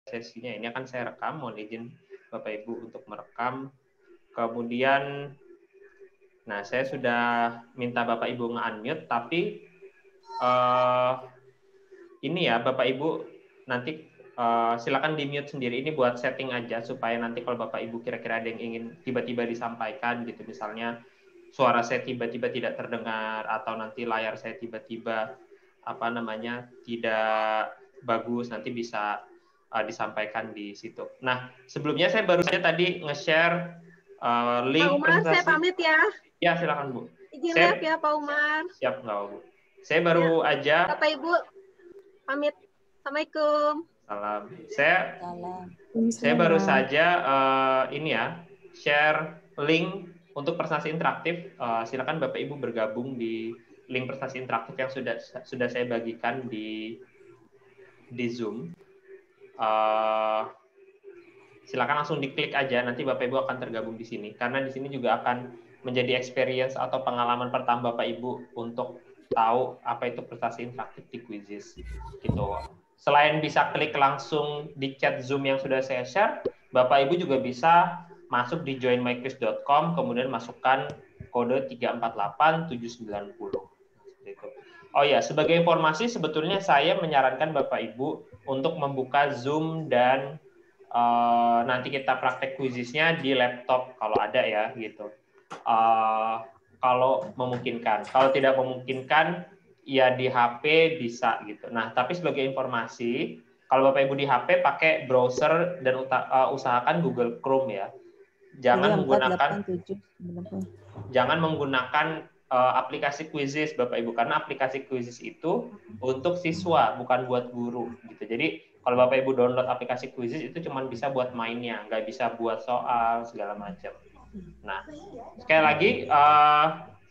sesinya. Ini akan saya rekam, mohon izin Bapak Ibu untuk merekam. Kemudian, nah saya sudah minta Bapak Ibu nge-unmute, tapi ini ya Bapak Ibu nanti silakan di-mute sendiri. Ini buat setting aja supaya nanti kalau Bapak Ibu kira-kira ada yang ingin tiba-tiba disampaikan gitu, misalnya suara saya tiba-tiba tidak terdengar atau nanti layar saya tiba-tiba tidak bagus, nanti bisa disampaikan di situ. Nah, sebelumnya saya baru saja tadi nge-share link Pak Umar, presentasi. saya pamit ya. Ya, silakan Bu. Izin live ya Pak Umar. Siap, nggak Bu. Saya baru aja. Bapak Ibu, pamit. Assalamualaikum. Salam. Saya baru saja share link untuk presentasi interaktif. Silakan Bapak Ibu bergabung di link presentasi interaktif yang sudah saya bagikan di Zoom. Silakan langsung diklik aja, nanti Bapak Ibu akan tergabung di sini. Karena di sini juga akan menjadi experience atau pengalaman pertama Bapak Ibu untuk tahu apa itu presentasi interaktif di Quizizz. Gitu. Selain bisa klik langsung di chat Zoom yang sudah saya share, Bapak Ibu juga bisa masuk di joinmyquiz.com, kemudian masukkan kode 348790. Oh ya, sebagai informasi sebetulnya saya menyarankan Bapak Ibu untuk membuka Zoom dan nanti kita praktek Quizizz-nya di laptop kalau ada ya gitu. Kalau memungkinkan, kalau tidak memungkinkan ya di HP bisa gitu. Nah, tapi sebagai informasi, kalau Bapak Ibu di HP pakai browser dan usahakan Google Chrome ya. Jangan menggunakan aplikasi Quizizz Bapak Ibu, karena aplikasi Quizizz itu untuk siswa, bukan buat guru gitu. Jadi kalau Bapak Ibu download aplikasi Quizizz itu cuma bisa buat mainnya, nggak bisa buat soal segala macam. Nah, sekali lagi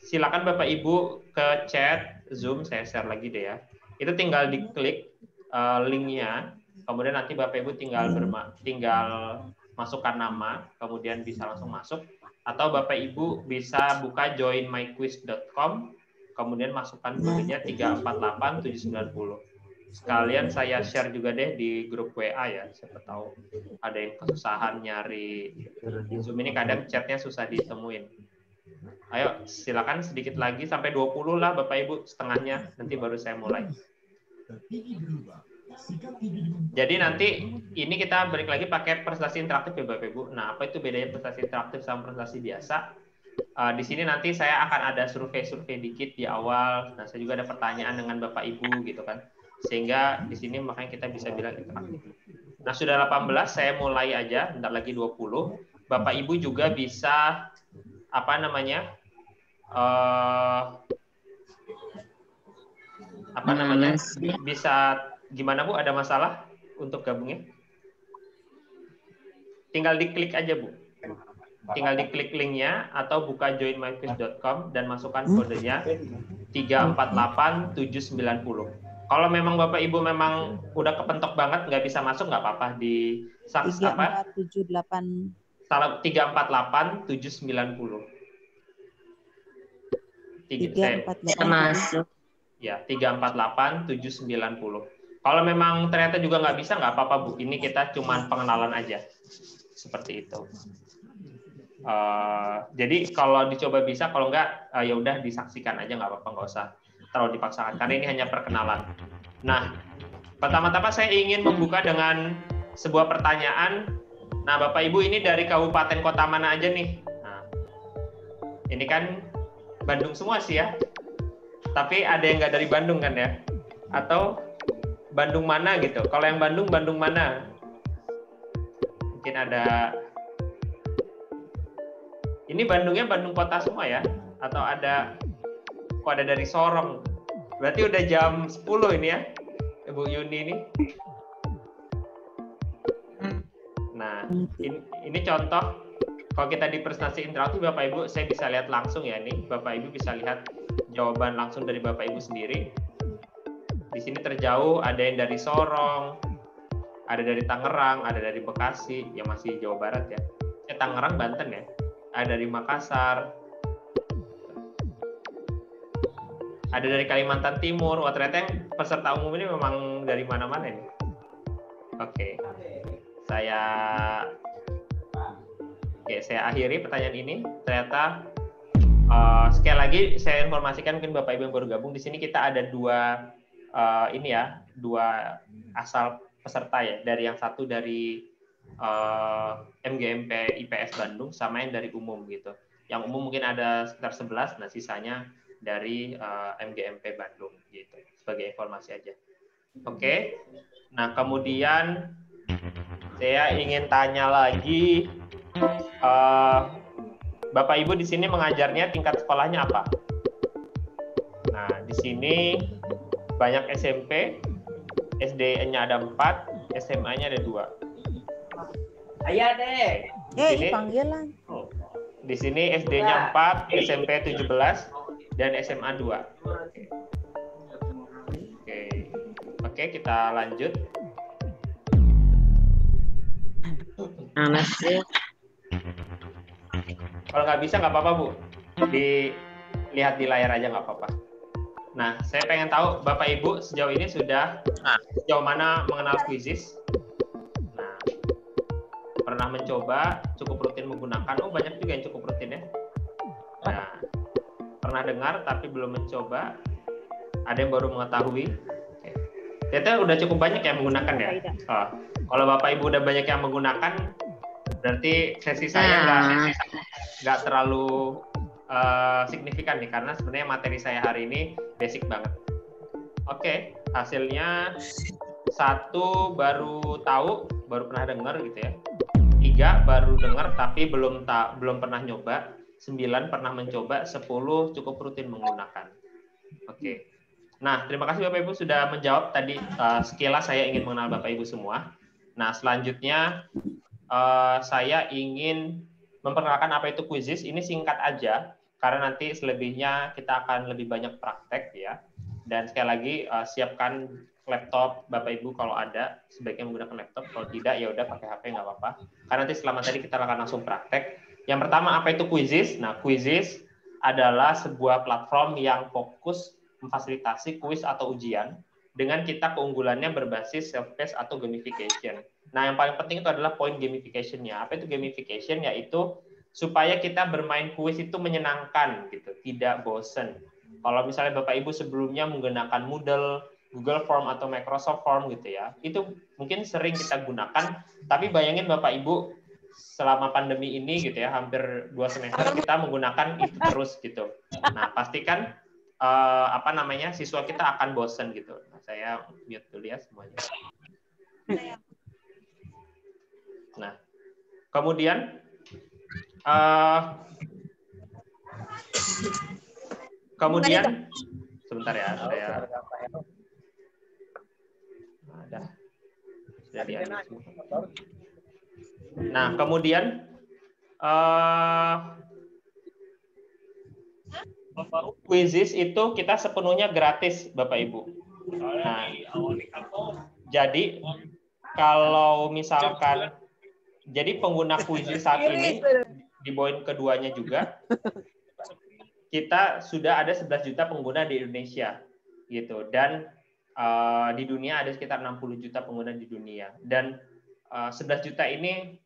silakan Bapak Ibu ke chat Zoom, saya share lagi deh ya. Itu tinggal diklik linknya, kemudian nanti Bapak Ibu tinggal masukkan nama, kemudian bisa langsung masuk. Atau Bapak Ibu bisa buka joinmyquiz.com, kemudian masukkan kodenya 348790. Sekalian saya share juga deh di grup WA ya, siapa tahu ada yang kesusahan nyari Zoom ini, kadang chatnya susah ditemuin. Ayo silakan sedikit lagi sampai 20 lah Bapak Ibu, setengahnya nanti baru saya mulai. Jadi nanti ini kita balik lagi pakai presentasi interaktif ya Bapak Ibu. Nah, apa itu bedanya presentasi interaktif sama presentasi biasa? Di sini nanti saya akan ada survei-survei dikit di awal. Nah, saya juga ada pertanyaan dengan Bapak Ibu gitu kan. Sehingga di sini makanya kita bisa bilang interaktif. Nah, sudah 18, saya mulai aja, bentar lagi 20. Bapak Ibu juga bisa bisa gimana Bu, ada masalah untuk gabungnya? Tinggal diklik aja Bu. Tinggal diklik linknya atau buka joinmyquiz.com dan masukkan kodenya 348790. Kalau memang Bapak Ibu memang udah kepentok banget nggak bisa masuk, nggak apa-apa, di 348790. 348790. Masuk. Ya, 348790. Kalau memang ternyata juga nggak bisa, nggak apa-apa Bu. Ini kita cuman pengenalan aja. Seperti itu. Jadi kalau dicoba bisa, kalau nggak ya udah disaksikan aja, nggak apa-apa, nggak usah terlalu dipaksakan. Karena ini hanya perkenalan. Nah, pertama-tama saya ingin membuka dengan sebuah pertanyaan. Nah, Bapak Ibu ini dari kabupaten kota mana aja nih? Nah, ini kan Bandung semua sih ya. Tapi ada yang nggak dari Bandung kan ya? Atau Bandung mana gitu? Kalau yang Bandung, Bandung mana? Mungkin ada. Ini Bandungnya Bandung kota semua ya? Atau ada dari Sorong? Berarti udah jam 10 ini ya, Ibu Yuni ini. Nah, ini contoh. Kalau kita di presentasi interaktif Bapak Ibu, saya bisa lihat langsung ya nih. Bapak Ibu bisa lihat jawaban langsung dari Bapak Ibu sendiri. Di sini terjauh ada yang dari Sorong, ada dari Tangerang, ada dari Bekasi, yang masih Jawa Barat ya. Tangerang, Banten ya. Ada dari Makassar. Ada dari Kalimantan Timur. Wah, ternyata yang peserta umum ini memang dari mana-mana nih. Oke. Saya akhiri pertanyaan ini. Ternyata sekali lagi saya informasikan mungkin Bapak Ibu yang baru gabung di sini kita ada dua asal peserta ya, dari yang satu dari MGMP IPS Bandung sama yang dari umum gitu. Yang umum mungkin ada sekitar 11, nah sisanya dari MGMP Bandung gitu. Sebagai informasi aja. Oke. Nah, kemudian saya ingin tanya lagi, Bapak Ibu di sini mengajarnya tingkat sekolahnya apa? Nah, di sini banyak SMP, SD-nya ada 4, SMA-nya ada 2. Ayo deh. Di panggilan. Di sini SD-nya 4, SMP 17, dan SMA 2. Oke, kita lanjut. Kalau nggak bisa nggak apa-apa Bu, dilihat di layar aja nggak apa-apa. Nah, saya pengen tahu Bapak Ibu sejauh ini sudah sejauh mana mengenal Quizizz? Nah, pernah mencoba, cukup rutin menggunakan? Oh, banyak juga yang cukup rutin ya. Nah, pernah dengar tapi belum mencoba? Ada yang baru mengetahui? Ternyata udah cukup banyak yang menggunakan ya. Oh, kalau Bapak Ibu udah banyak yang menggunakan, berarti sesi saya nggak terlalu signifikan nih, karena sebenarnya materi saya hari ini basic banget. Oke, hasilnya 1 baru tahu, baru pernah dengar gitu ya. 3 baru dengar tapi belum pernah nyoba. 9 pernah mencoba. 10 cukup rutin menggunakan. Oke. Nah, terima kasih Bapak Ibu sudah menjawab tadi. Sekilas saya ingin mengenal Bapak Ibu semua. Nah, selanjutnya saya ingin memperkenalkan apa itu Quizizz. Ini singkat aja, karena nanti selebihnya kita akan lebih banyak praktek ya. Dan sekali lagi siapkan laptop Bapak Ibu kalau ada, sebaiknya menggunakan laptop. Kalau tidak ya udah pakai HP nggak apa-apa. Karena nanti setelah materi kita akan langsung praktek. Yang pertama, apa itu Quizizz? Nah, Quizizz adalah sebuah platform yang fokus memfasilitasi kuis atau ujian dengan kita keunggulannya berbasis self-paced atau gamification. Nah, yang paling penting itu adalah poin gamification-nya. Apa itu gamification? Yaitu supaya kita bermain kuis itu menyenangkan gitu, tidak bosen. Kalau misalnya Bapak Ibu sebelumnya menggunakan Moodle, Google Form atau Microsoft Form gitu ya, itu mungkin sering kita gunakan, tapi bayangin Bapak Ibu selama pandemi ini gitu ya, hampir 2 semester kita menggunakan itu terus gitu. Nah, pastikan siswa kita akan bosen gitu. Nah, saya mute dulu ya semuanya. Nah, kemudian sebentar ya, saya ada sudah dialih. Nah, kemudian Quizizz itu kita sepenuhnya gratis, Bapak Ibu. Nah, jadi kalau misalkan jadi pengguna Quizizz saat ini di poin keduanya juga kita sudah ada 11 juta pengguna di Indonesia gitu, dan di dunia ada sekitar 60 juta pengguna di dunia, dan 11 juta ini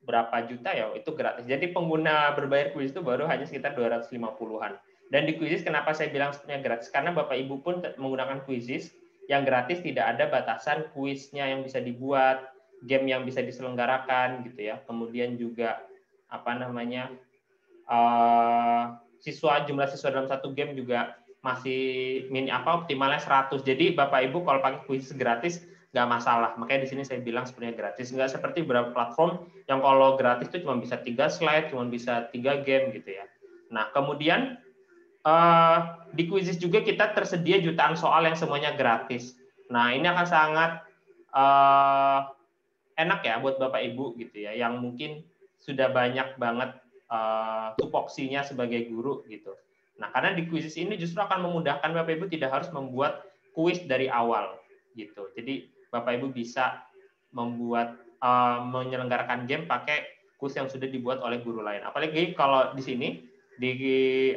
berapa juta ya itu gratis. Jadi pengguna berbayar Quizizz itu baru hanya sekitar 250-an. Dan di Quizizz kenapa saya bilang sebenarnya gratis? Karena Bapak Ibu pun menggunakan Quizizz yang gratis, tidak ada batasan kuisnya yang bisa dibuat, game yang bisa diselenggarakan gitu ya. Kemudian juga jumlah siswa dalam satu game juga masih optimalnya 100. Jadi Bapak Ibu kalau pakai Quizizz gratis nggak masalah. Makanya di sini saya bilang sebenarnya gratis. Nggak seperti beberapa platform yang kalau gratis itu cuma bisa 3 slide, cuma bisa 3 game gitu ya. Nah, kemudian di Quizizz juga kita tersedia jutaan soal yang semuanya gratis. Nah, ini akan sangat enak ya buat Bapak Ibu gitu ya, yang mungkin sudah banyak banget tupoksinya sebagai guru gitu. Nah, karena di Quizizz ini justru akan memudahkan Bapak Ibu tidak harus membuat kuis dari awal gitu. Jadi Bapak Ibu bisa membuat menyelenggarakan game pakai kuis yang sudah dibuat oleh guru lain. Apalagi kalau di sini di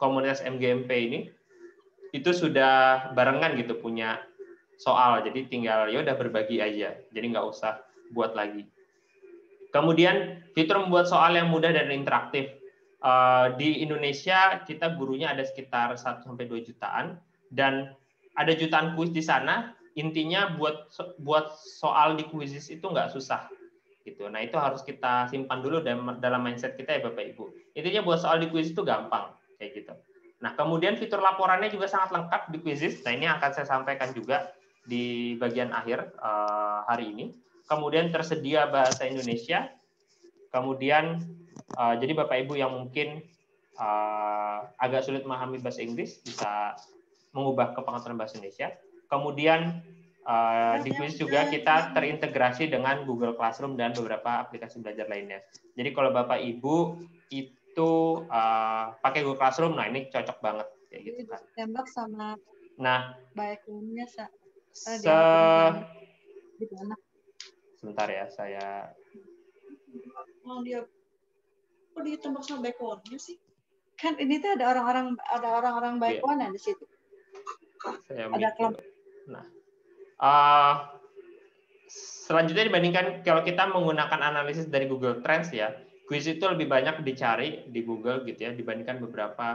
komunitas MGMP ini itu sudah barengan gitu, punya soal, jadi tinggal ya udah berbagi aja, jadi nggak usah buat lagi. Kemudian fitur membuat soal yang mudah dan interaktif. Di Indonesia kita gurunya ada sekitar 1-2 jutaan dan ada jutaan kuis di sana. Intinya buat soal di kuisis itu nggak susah gitu. Nah itu harus kita simpan dulu dalam mindset kita ya Bapak Ibu. Intinya buat soal di kuisis itu gampang kayak gitu. Nah kemudian fitur laporannya juga sangat lengkap di kuisis. Nah ini akan saya sampaikan juga di bagian akhir hari ini. Kemudian tersedia bahasa Indonesia. Kemudian jadi Bapak Ibu yang mungkin agak sulit memahami bahasa Inggris bisa mengubah ke pengetahuan bahasa Indonesia. Kemudian di kuis juga kita terintegrasi dengan Google Classroom dan beberapa aplikasi belajar lainnya. Jadi kalau Bapak Ibu itu pakai Google Classroom, nah ini cocok banget kayak gitu kan. Tembak sama Nah, background-nya sebentar ya saya. Oh dia, kok ditembak sama background-nya sih? Kan ini tuh ada orang-orang background di situ. Ada kelompok. Nah, selanjutnya dibandingkan kalau kita menggunakan analisis dari Google Trends ya, kuis itu lebih banyak dicari di Google gitu ya dibandingkan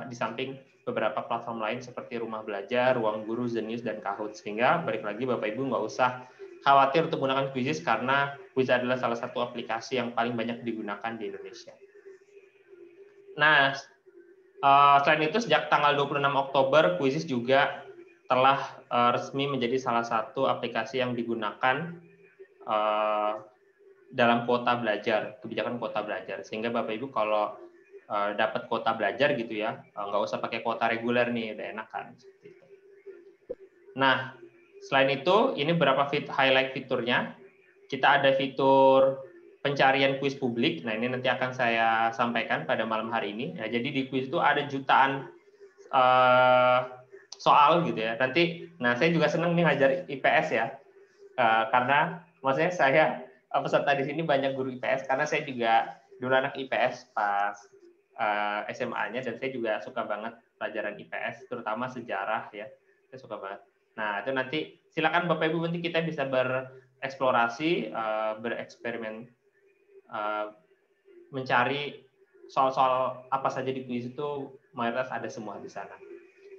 di samping beberapa platform lain seperti Rumah Belajar, Ruang Guru, Zenius dan Kahoot. Sehingga balik lagi Bapak Ibu nggak usah khawatir untuk menggunakan Quizizz karena Quizizz adalah salah satu aplikasi yang paling banyak digunakan di Indonesia. Nah, selain itu sejak tanggal 26 Oktober Quizizz juga telah resmi menjadi salah satu aplikasi yang digunakan dalam kuota belajar, kebijakan kuota belajar. Sehingga Bapak Ibu kalau dapat kuota belajar gitu ya, nggak usah pakai kuota reguler nih, udah enak kan. Nah, selain itu, ini beberapa highlight fiturnya. Kita ada fitur pencarian kuis publik. Nah, ini nanti akan saya sampaikan pada malam hari ini. Nah, jadi di kuis itu ada jutaan soal gitu ya. Nanti, nah saya juga senang nih ngajar IPS ya, karena maksudnya saya peserta di sini banyak guru IPS karena saya juga dulu anak IPS pas SMA-nya dan saya juga suka banget pelajaran IPS, terutama sejarah ya, saya suka banget. Nah itu nanti silakan Bapak Ibu nanti kita bisa bereksplorasi, bereksperimen, mencari soal-soal apa saja di kuis itu mayoritas ada semua di sana.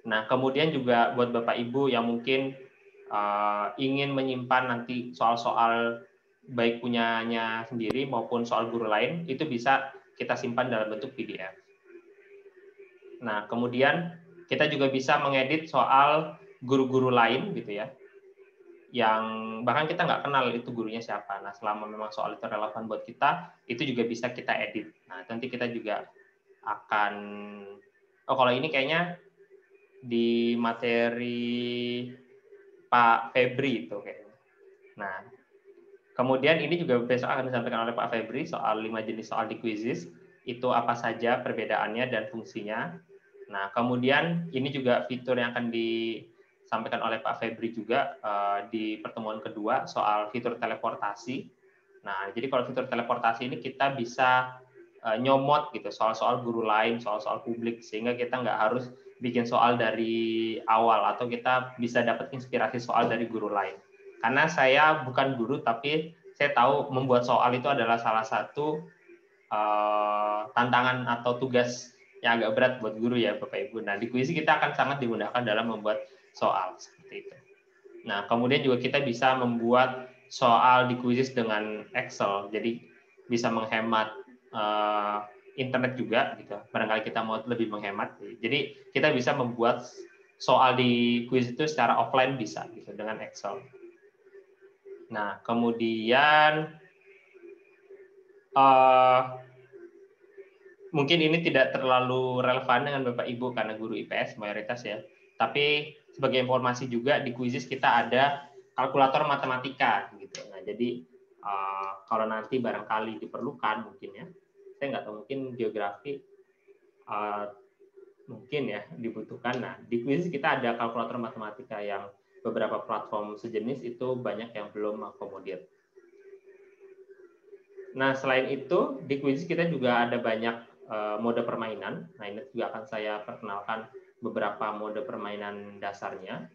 Nah, kemudian juga buat Bapak Ibu yang mungkin ingin menyimpan nanti soal-soal baik punyanya sendiri maupun soal guru lain, itu bisa kita simpan dalam bentuk PDF. Nah, kemudian kita juga bisa mengedit soal guru-guru lain gitu ya, yang bahkan kita nggak kenal itu gurunya siapa. Nah, selama memang soal itu relevan buat kita, itu juga bisa kita edit. Nah, nanti kita juga akan, kalau ini kayaknya di materi Pak Febri itu kayaknya. Nah, kemudian ini juga besok akan disampaikan oleh Pak Febri soal 5 jenis soal di Quizizz, itu apa saja perbedaannya dan fungsinya. Nah, kemudian ini juga fitur yang akan disampaikan oleh Pak Febri juga di pertemuan kedua soal fitur teleportasi. Nah, jadi kalau fitur teleportasi ini kita bisa nyomot gitu soal-soal guru lain, soal-soal publik, sehingga kita nggak harus bikin soal dari awal atau kita bisa dapat inspirasi soal dari guru lain. Karena saya bukan guru tapi saya tahu membuat soal itu adalah salah satu tantangan atau tugas yang agak berat buat guru ya Bapak Ibu. Nah, di Quizizz kita akan sangat dimudahkan dalam membuat soal seperti itu. Nah, kemudian juga kita bisa membuat soal di Quizizz dengan Excel. Jadi bisa menghemat internet juga gitu. Barangkali kita mau lebih menghemat. Jadi kita bisa membuat soal di quiz itu secara offline bisa gitu dengan Excel. Nah, kemudian mungkin ini tidak terlalu relevan dengan Bapak Ibu karena guru IPS mayoritas ya. Tapi sebagai informasi juga di Quizizz kita ada kalkulator matematika gitu. Nah, jadi kalau nanti barangkali diperlukan mungkin ya. Saya nggak tahu, mungkin geografi mungkin ya dibutuhkan. Nah, di Quizizz kita ada kalkulator matematika yang beberapa platform sejenis itu banyak yang belum akomodir. Nah, selain itu di Quizizz kita juga ada banyak mode permainan. Nah, ini juga akan saya perkenalkan beberapa mode permainan dasarnya.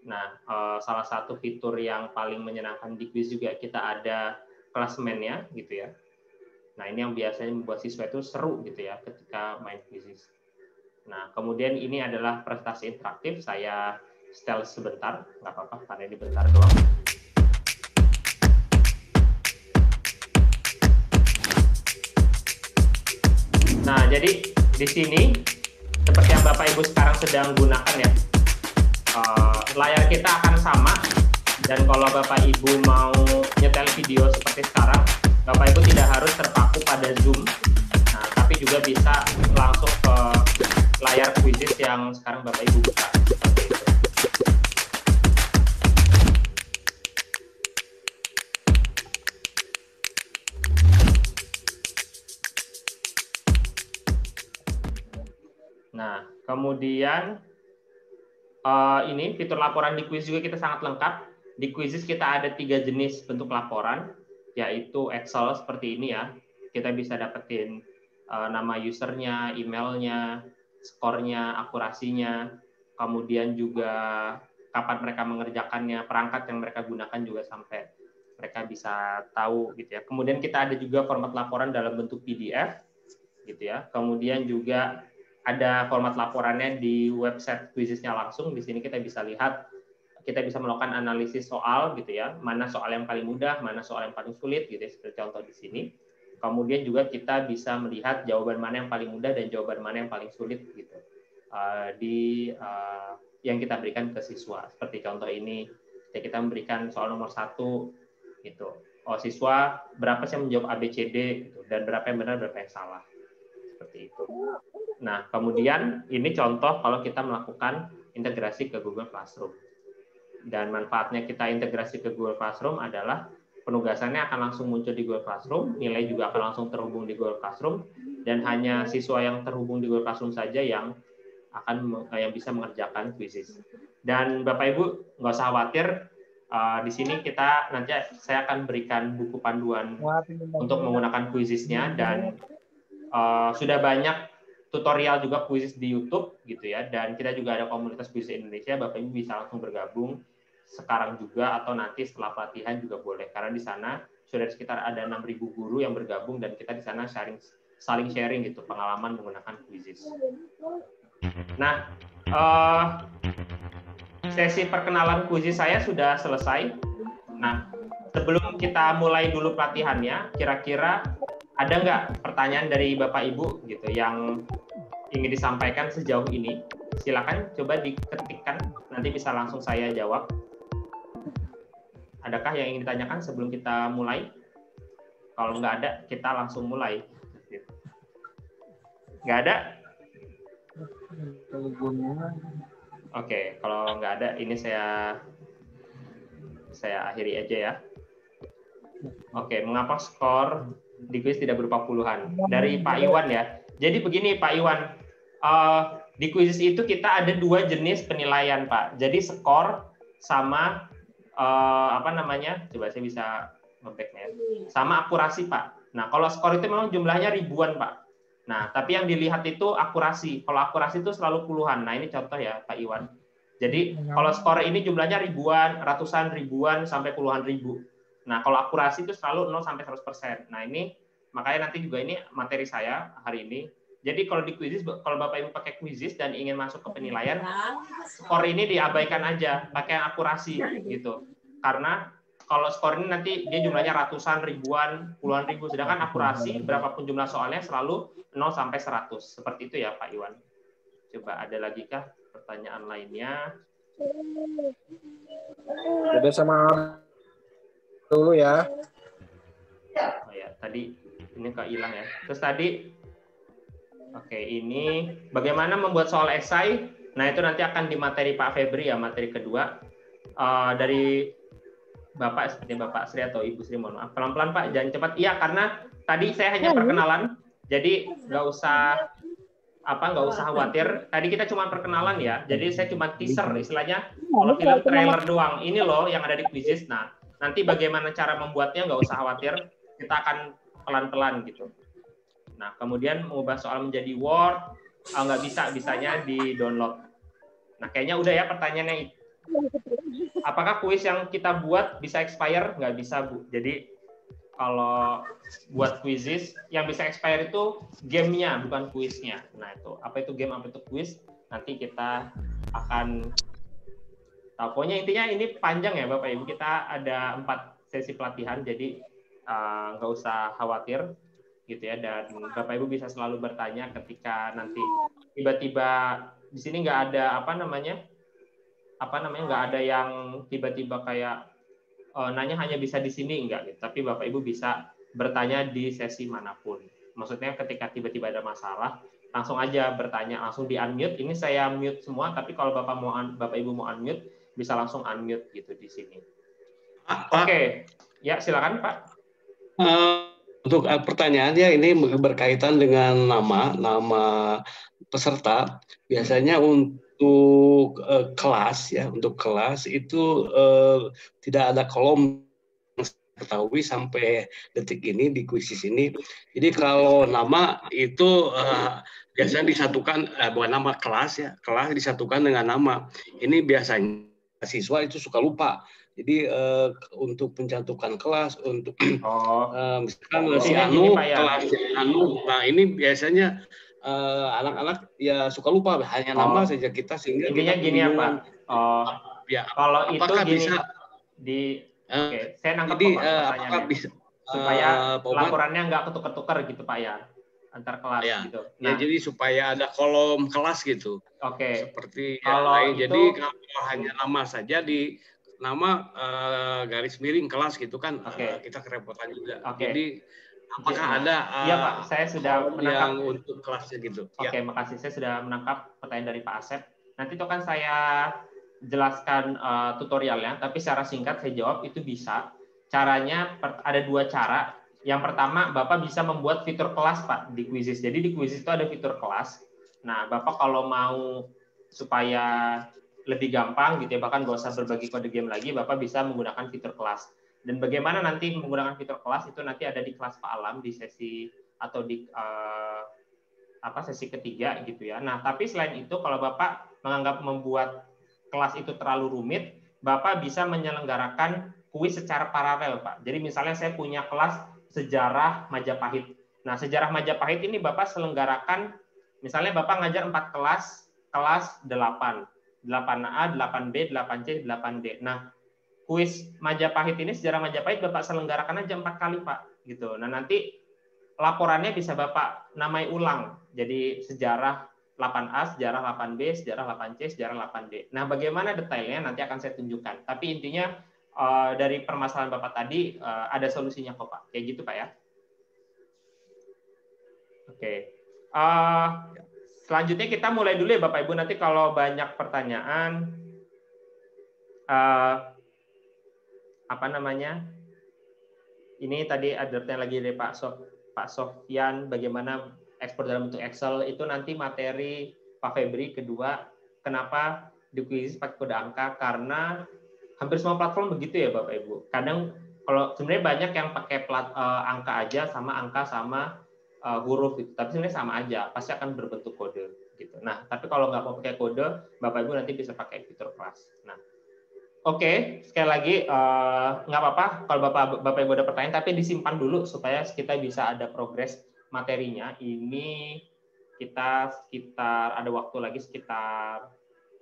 Nah, salah satu fitur yang paling menyenangkan di quiz juga kita ada klasemennya gitu ya. Nah, ini yang biasanya membuat siswa itu seru gitu ya ketika main quiz. Nah, kemudian ini adalah presentasi interaktif. Saya setel sebentar, nggak apa-apa karena ini bentar doang. Nah, jadi di sini seperti yang Bapak Ibu sekarang sedang gunakan ya, layar kita akan sama, dan kalau Bapak Ibu mau nyetel video seperti sekarang, Bapak Ibu tidak harus terpaku pada Zoom, nah, tapi juga bisa langsung ke layar Quizizz yang sekarang Bapak Ibu buka. Seperti itu. Nah, kemudian ini fitur laporan di quiz juga kita sangat lengkap. Di Quizizz kita ada 3 jenis bentuk laporan, yaitu Excel seperti ini ya. Kita bisa dapetin nama usernya, emailnya, skornya, akurasinya, kemudian juga kapan mereka mengerjakannya, perangkat yang mereka gunakan juga sampai mereka bisa tahu gitu ya. Kemudian kita ada juga format laporan dalam bentuk PDF gitu ya. Kemudian juga ada format laporannya di website Quizizz-nya langsung. Di sini kita bisa lihat, kita bisa melakukan analisis soal gitu ya, mana soal yang paling mudah, mana soal yang paling sulit gitu ya, seperti contoh di sini. Kemudian juga kita bisa melihat jawaban mana yang paling mudah dan jawaban mana yang paling sulit gitu yang kita berikan ke siswa. Seperti contoh ini, kita memberikan soal nomor 1 gitu. Oh, siswa berapa sih yang menjawab ABCD gitu, dan berapa yang benar, berapa yang salah. Seperti itu. Nah, kemudian ini contoh kalau kita melakukan integrasi ke Google Classroom. Dan manfaatnya kita integrasi ke Google Classroom adalah penugasannya akan langsung muncul di Google Classroom, nilai juga akan langsung terhubung di Google Classroom, dan hanya siswa yang terhubung di Google Classroom saja yang bisa mengerjakan Quizizz. Dan Bapak Ibu nggak usah khawatir, di sini saya akan berikan buku panduan untuk menggunakan Quizizz-nya, dan sudah banyak tutorial juga Quizizz di YouTube gitu ya, dan kita juga ada komunitas Quizizz Indonesia. Bapak Ibu bisa langsung bergabung sekarang juga atau nanti setelah pelatihan juga boleh, karena di sana sudah sekitar ada 6.000 guru yang bergabung, dan kita di sana saling sharing gitu pengalaman menggunakan Quizizz. Nah, sesi perkenalan Quizizz saya sudah selesai. Nah, sebelum kita mulai dulu pelatihannya, kira-kira ada nggak pertanyaan dari Bapak Ibu gitu yang ingin disampaikan sejauh ini? Silakan coba diketikkan, nanti bisa langsung saya jawab. Adakah yang ingin ditanyakan sebelum kita mulai? Kalau nggak ada, kita langsung mulai. Nggak ada? Oke, kalau nggak ada, ini saya akhiri aja ya. Oke, mengapa skor di quiz tidak berupa puluhan? Dari Pak Iwan ya. Jadi begini Pak Iwan, di Quizizz itu kita ada 2 jenis penilaian Pak. Jadi skor sama coba saya bisa nge-back-nya, sama akurasi Pak. Nah, kalau skor itu memang jumlahnya ribuan Pak. Nah, tapi yang dilihat itu akurasi. Kalau akurasi itu selalu puluhan. Nah, ini contoh ya Pak Iwan. Jadi kalau skor ini jumlahnya ribuan, ratusan ribuan sampai puluhan ribu. Nah, kalau akurasi itu selalu 0 sampai 100%. Nah, ini makanya nanti juga ini materi saya hari ini. Jadi kalau di Quizizz, kalau Bapak Ibu pakai Quizizz dan ingin masuk ke penilaian, skor ini diabaikan aja, pakai yang akurasi gitu. Karena kalau skor ini nanti dia jumlahnya ratusan, ribuan, puluhan ribu, sedangkan akurasi berapapun jumlah soalnya selalu 0 sampai 100. Seperti itu ya Pak Iwan. Coba ada lagi kah pertanyaan lainnya? Beda sama dulu ya. Oh ya, tadi ini kok hilang ya. Terus tadi, oke, ini bagaimana membuat soal esai? Nah, itu nanti akan di materi Pak Febri ya, materi kedua. Dari Bapak, seperti Bapak Sri atau Ibu Sri, mohon maaf. Pelan-pelan Pak, jangan cepat. Iya, karena tadi saya hanya perkenalan, jadi nggak usah khawatir. Tadi kita cuma perkenalan ya, jadi saya cuma teaser istilahnya. Kalau film trailer doang, ini loh yang ada di Quizizz. Nah, nanti bagaimana cara membuatnya nggak usah khawatir, kita akan pelan-pelan gitu. Nah, kemudian mengubah soal menjadi Word, nggak bisa, bisanya di download. Nah, kayaknya udah ya pertanyaannya itu. apakah kuis yang kita buat bisa expire? Nggak bisa, Bu. Jadi kalau buat quizzes yang bisa expire itu gamenya, bukan kuisnya. Nah itu apa itu game, apa itu kuis? Nanti kita akan tahu. Pokoknya intinya ini panjang ya Bapak Ibu. Kita ada 4 sesi pelatihan, jadi nggak usah khawatir gitu ya. Dan Bapak Ibu bisa selalu bertanya ketika nanti tiba-tiba di sini nggak ada nggak ada yang tiba-tiba kayak nanya hanya bisa di sini enggak gitu. Tapi Bapak Ibu bisa bertanya di sesi manapun. Maksudnya ketika tiba-tiba ada masalah, langsung aja bertanya, langsung di unmute. Ini saya mute semua, tapi kalau Bapak Ibu mau unmute, bisa langsung unmute gitu di sini. Oke. Ya, silakan Pak. Untuk pertanyaannya ini berkaitan dengan nama peserta. Biasanya untuk kelas ya, untuk kelas itu tidak ada kolom yang saya ketahui sampai detik ini di kuisis ini. Jadi kalau nama itu biasanya disatukan, bukan nama kelas ya, kelas disatukan dengan nama. Ini biasanya siswa itu suka lupa. Jadi untuk pencantukan kelas, untuk misalkan si Anu, kelas Anu, nah ini biasanya anak-anak ya suka lupa hanya nama saja kita, sehingga intinya kita gini ya Pak. Ya, kalau itu gini bisa saya nangkep jadi, pertanyaannya bisa, supaya laporannya nggak ketukar-tukar gitu Pak ya, antar kelas ya, gitu. Nah, ya, jadi supaya ada kolom kelas gitu. Oke. Seperti kalau lain. Itu, jadi kalau hanya nama saja di nama garis miring kelas gitu kan, kita kerepotan juga. Jadi apakah ada iya Pak, saya sudah menangkap yang untuk kelasnya gitu. Oke, makasih. Saya sudah menangkap pertanyaan dari Pak Asep. Nanti itu kan saya jelaskan tutorialnya, tapi secara singkat saya jawab itu bisa. Caranya ada 2 cara. Yang pertama, Bapak bisa membuat fitur kelas Pak di Quizzes. Jadi di Quizzes itu ada fitur kelas. Nah, Bapak kalau mau supaya lebih gampang gitu ya, bahkan nggak usah berbagi kode game lagi, Bapak bisa menggunakan fitur kelas. Dan bagaimana nanti menggunakan fitur kelas itu nanti ada di kelas Pak Alam di sesi atau di sesi ketiga gitu ya. Nah, tapi selain itu kalau Bapak menganggap membuat kelas itu terlalu rumit, Bapak bisa menyelenggarakan kuis secara paralel, Pak. Jadi misalnya saya punya kelas sejarah Majapahit. Nah, sejarah Majapahit ini Bapak selenggarakan, misalnya Bapak ngajar 4 kelas 8. 8A, 8B, 8C, 8D. Nah, kuis Majapahit ini, sejarah Majapahit Bapak selenggarakan aja 4 kali, Pak. Gitu. Nah, nanti laporannya bisa Bapak namai ulang. Jadi sejarah 8A, sejarah 8B, sejarah 8C, sejarah 8D. Nah, bagaimana detailnya nanti akan saya tunjukkan. Tapi intinya dari permasalahan Bapak tadi ada solusinya kok, Pak. Kayak gitu, Pak ya. Oke. Selanjutnya kita mulai dulu ya Bapak Ibu. Nanti kalau banyak pertanyaan, ini tadi ada pertanyaan lagi dari Pak Sofyan, bagaimana ekspor dalam bentuk Excel, itu nanti materi Pak Febri kedua, kenapa di Quizzes pakai kode angka, karena hampir semua platform begitu ya Bapak Ibu. Kadang kalau sebenarnya banyak yang pakai angka aja sama angka sama huruf gitu, tapi sebenarnya sama aja, pasti akan berbentuk kode gitu. Nah, tapi kalau nggak mau pakai kode, Bapak Ibu nanti bisa pakai fitur kelas. Nah, oke, sekali lagi nggak apa-apa kalau Bapak Ibu ada pertanyaan, tapi disimpan dulu supaya kita bisa ada progres materinya. Ini kita sekitar ada waktu lagi sekitar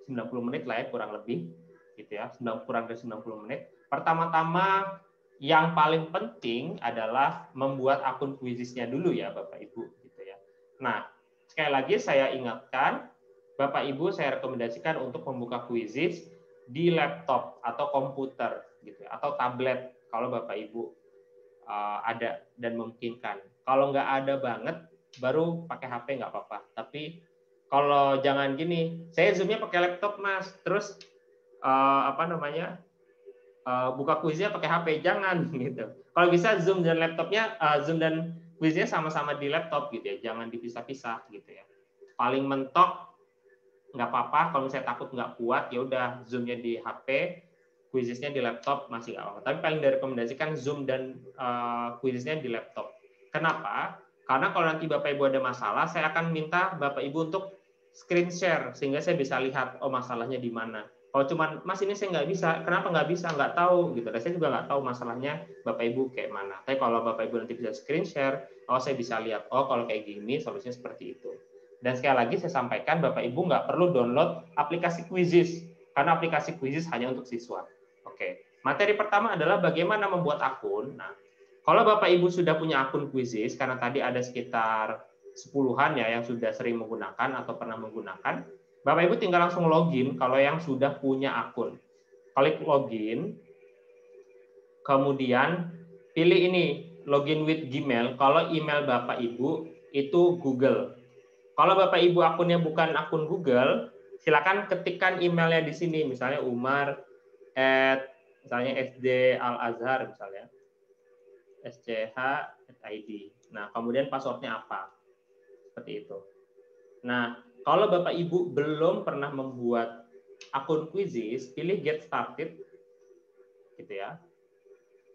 90 menit lah ya, kurang lebih gitu ya, kurang dari 90 menit. Pertama-tama yang paling penting adalah membuat akun Quizzes-nya dulu ya Bapak Ibu gitu ya. Nah, sekali lagi saya ingatkan Bapak Ibu, saya rekomendasikan untuk membuka Quizzes di laptop atau komputer gitu ya, atau tablet kalau Bapak Ibu ada dan memungkinkan. Kalau nggak ada banget baru pakai HP nggak apa-apa. Tapi kalau jangan gini, saya Zoom-nya pakai laptop Mas, terus buka kuisnya pakai HP, jangan gitu. Kalau bisa Zoom dan laptopnya, Zoom dan kuisnya sama-sama di laptop gitu ya, jangan dipisah-pisah gitu ya. Paling mentok nggak apa-apa, kalau misalnya takut nggak kuat ya udah Zoom-nya di HP, kuisnya di laptop masih nggak apa-apa. Tapi paling direkomendasikan Zoom dan kuisnya di laptop. Kenapa? Karena kalau nanti Bapak Ibu ada masalah, saya akan minta Bapak Ibu untuk screen share sehingga saya bisa lihat masalahnya di mana. Kalau cuman Mas ini saya nggak bisa, kenapa nggak bisa? Nggak tahu gitu. Dan saya juga nggak tahu masalahnya Bapak Ibu kayak mana. Tapi kalau Bapak Ibu nanti bisa screen share, oh saya bisa lihat, oh kalau kayak gini solusinya seperti itu. Dan sekali lagi saya sampaikan Bapak Ibu nggak perlu download aplikasi Quizizz karena aplikasi Quizizz hanya untuk siswa. Oke. Materi pertama adalah bagaimana membuat akun. Nah, kalau Bapak Ibu sudah punya akun Quizizz karena tadi ada sekitar 10-an ya yang sudah sering menggunakan atau pernah menggunakan, Bapak Ibu tinggal langsung login kalau yang sudah punya akun. Klik login, kemudian pilih ini, login with Gmail. Kalau email Bapak Ibu itu Google. Kalau Bapak Ibu akunnya bukan akun Google, silakan ketikkan emailnya di sini, misalnya Umar misalnya SD Al Azhar misalnya, sch.id. Nah, kemudian passwordnya apa? Seperti itu. Nah, kalau Bapak Ibu belum pernah membuat akun Quizizz, pilih Get Started, gitu ya.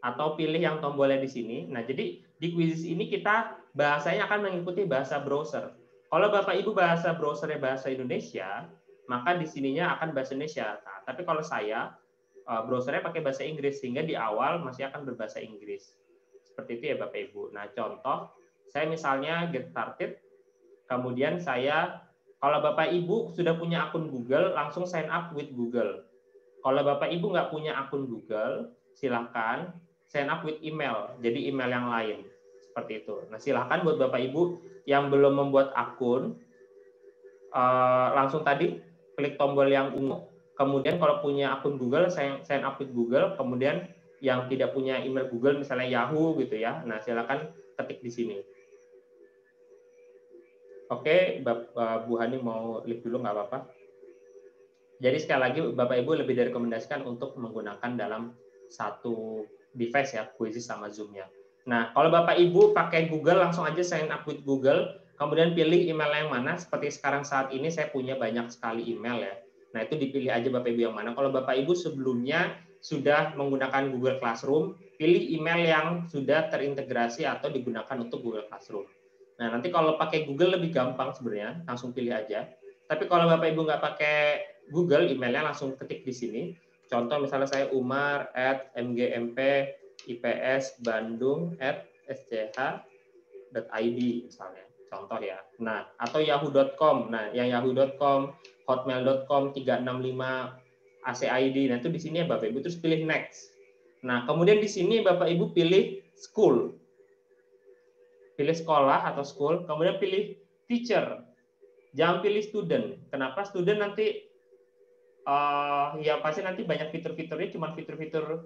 Atau pilih yang tombolnya di sini. Nah, jadi di Quizizz ini kita bahasanya akan mengikuti bahasa browser. Kalau Bapak Ibu bahasa browsernya bahasa Indonesia, maka di sininya akan bahasa Indonesia. Nah, tapi kalau saya browsernya pakai bahasa Inggris, sehingga di awal masih akan berbahasa Inggris. Seperti itu ya Bapak Ibu. Nah, contoh, saya misalnya Get Started, kemudian saya, kalau Bapak Ibu sudah punya akun Google, langsung sign up with Google. Kalau Bapak Ibu nggak punya akun Google, silahkan sign up with email, jadi email yang lain. Seperti itu. Nah, silahkan buat Bapak Ibu yang belum membuat akun, langsung tadi klik tombol yang ungu. Kemudian kalau punya akun Google, sign up with Google. Kemudian yang tidak punya email Google, misalnya Yahoo gitu ya. Nah, silakan ketik di sini. Oke, Bu Hani mau live dulu nggak apa-apa. Jadi sekali lagi Bapak Ibu lebih direkomendasikan untuk menggunakan dalam satu device ya, Quizizz sama Zoom-nya. Nah, kalau Bapak Ibu pakai Google, langsung aja sign up with Google, kemudian pilih email yang mana. Seperti sekarang saat ini saya punya banyak sekali email ya. Nah, itu dipilih aja Bapak Ibu yang mana. Kalau Bapak Ibu sebelumnya sudah menggunakan Google Classroom, pilih email yang sudah terintegrasi atau digunakan untuk Google Classroom. Nah, nanti kalau pakai Google lebih gampang sebenarnya, langsung pilih aja. Tapi kalau Bapak Ibu nggak pakai Google, emailnya langsung ketik di sini. Contoh misalnya saya umar@mgmpipsbandung@sch.id misalnya. Contoh ya. Nah, atau yahoo.com. Nah, yang yahoo.com, hotmail.com 365 ACID. Nah, itu di sini ya Bapak Ibu, terus pilih next. Nah, kemudian di sini Bapak Ibu pilih school. Pilih sekolah atau school, kemudian pilih teacher. Jangan pilih student. Kenapa? Student nanti ya pasti nanti banyak fitur-fiturnya, cuma fitur-fitur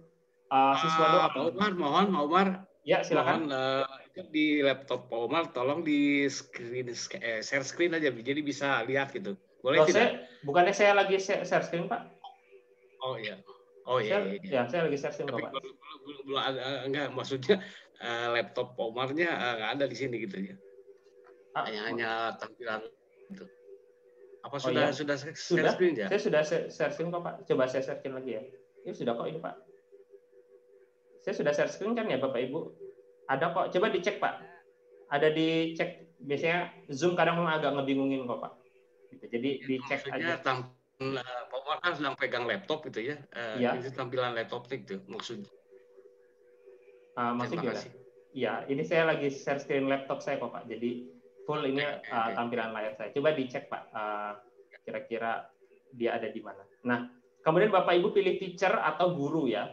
siswa doang. Pak Umar. Ya, silakan. Mohon itu di laptop Pak Umar, tolong di share screen aja, jadi bisa lihat gitu. Boleh tidak? Bukannya saya lagi share screen, Pak? Oh iya. Oh iya. Ya, saya lagi share screen, tapi Pak. Belum ada, enggak, maksudnya laptop Pak Umarnya nggak ada di sini gitu ya. Hanya tampilan itu. Apa sudah share screen ya? Saya sudah share screen kok, Pak. Coba saya share screen lagi ya. Ini sudah kok ini, Pak. Saya sudah share screen kan ya, Bapak Ibu? Ada kok. Coba dicek, Pak. Ada dicek. Biasanya Zoom kadang agak ngebingungin kok, Pak. Gitu. Jadi dicek aja. Pak Umar kan sedang pegang laptop gitu ya. Ini tampilan laptop gitu maksudnya. Maksudnya gimana? Iya, ini saya lagi share screen laptop saya kok, Pak. Jadi full ini tampilan layar saya. Coba dicek, Pak. Kira-kira dia ada di mana. Nah, kemudian Bapak Ibu pilih teacher atau guru ya.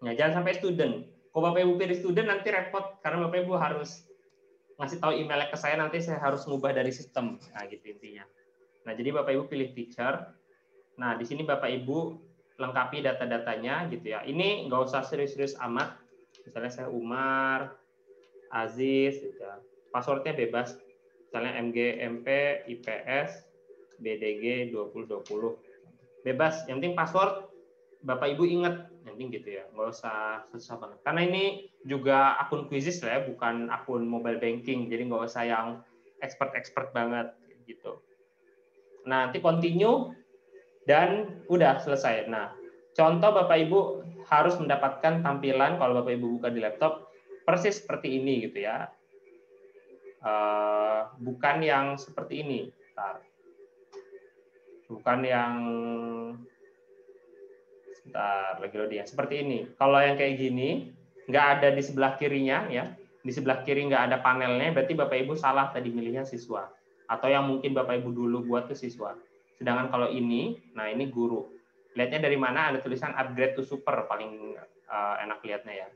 Nah, jangan sampai student. Kalau Bapak Ibu pilih student nanti repot karena Bapak Ibu harus ngasih tahu emailnya ke saya, nanti saya harus ngubah dari sistem. Nah, gitu intinya. Nah, jadi Bapak Ibu pilih teacher. Nah, di sini Bapak Ibu lengkapi data-datanya gitu ya. Ini nggak usah serius-serius amat. Misalnya saya Umar, Aziz, gitu ya. Passwordnya bebas. Misalnya MGMP, IPS, BDG 2020. Bebas. Yang penting password Bapak Ibu ingat. Yang penting gitu ya. Nggak usah susah banget. Karena ini juga akun Quizizz lah ya, bukan akun mobile banking. Jadi nggak usah yang expert banget gitu. Nah, nanti continue dan udah selesai. Nah, contoh Bapak Ibu harus mendapatkan tampilan kalau Bapak Ibu buka di laptop persis seperti ini gitu ya. Bukan yang seperti ini. Bentar. bukan yang sebentar lagi loh dia seperti ini. Kalau yang kayak gini nggak ada di sebelah kirinya ya, di sebelah kiri nggak ada panelnya, berarti Bapak Ibu salah tadi milihnya siswa. Atau yang mungkin Bapak Ibu dulu buat tuh siswa. Sedangkan kalau ini, nah ini guru. Lihatnya dari mana? Ada tulisan upgrade to super, paling enak lihatnya ya.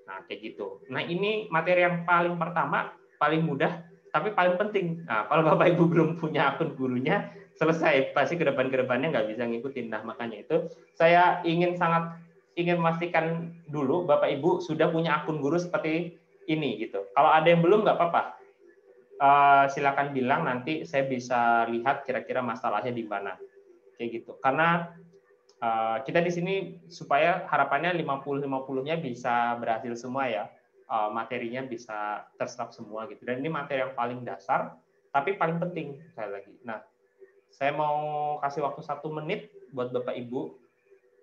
Nah kayak gitu. Nah ini materi yang paling pertama, paling mudah, tapi paling penting. Nah kalau Bapak Ibu belum punya akun gurunya, selesai, pasti ke depannya nggak bisa ngikutin. Nah makanya itu saya sangat ingin memastikan dulu Bapak Ibu sudah punya akun guru seperti ini gitu. Kalau ada yang belum nggak apa-apa, silakan bilang, nanti saya bisa lihat kira-kira masalahnya di mana kayak gitu. Karena kita di sini supaya harapannya 50-50-nya bisa berhasil semua ya, materinya bisa terserap semua gitu. Dan ini materi yang paling dasar tapi paling penting sekali lagi. Nah saya mau kasih waktu 1 menit buat Bapak Ibu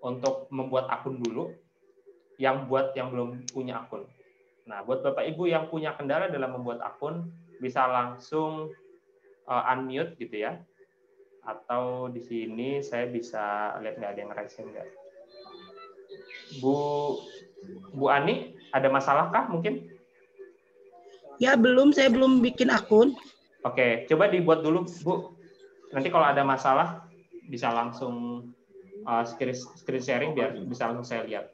untuk membuat akun dulu, yang belum punya akun. Nah, buat Bapak Ibu yang punya kendala dalam membuat akun, bisa langsung unmute gitu ya. Atau di sini saya bisa lihat nggak ada yang raise nggak. Bu Ani, ada masalah kah mungkin? Ya, saya belum bikin akun. Oke, coba dibuat dulu, Bu. Nanti kalau ada masalah, bisa langsung screen sharing biar bisa langsung saya lihat.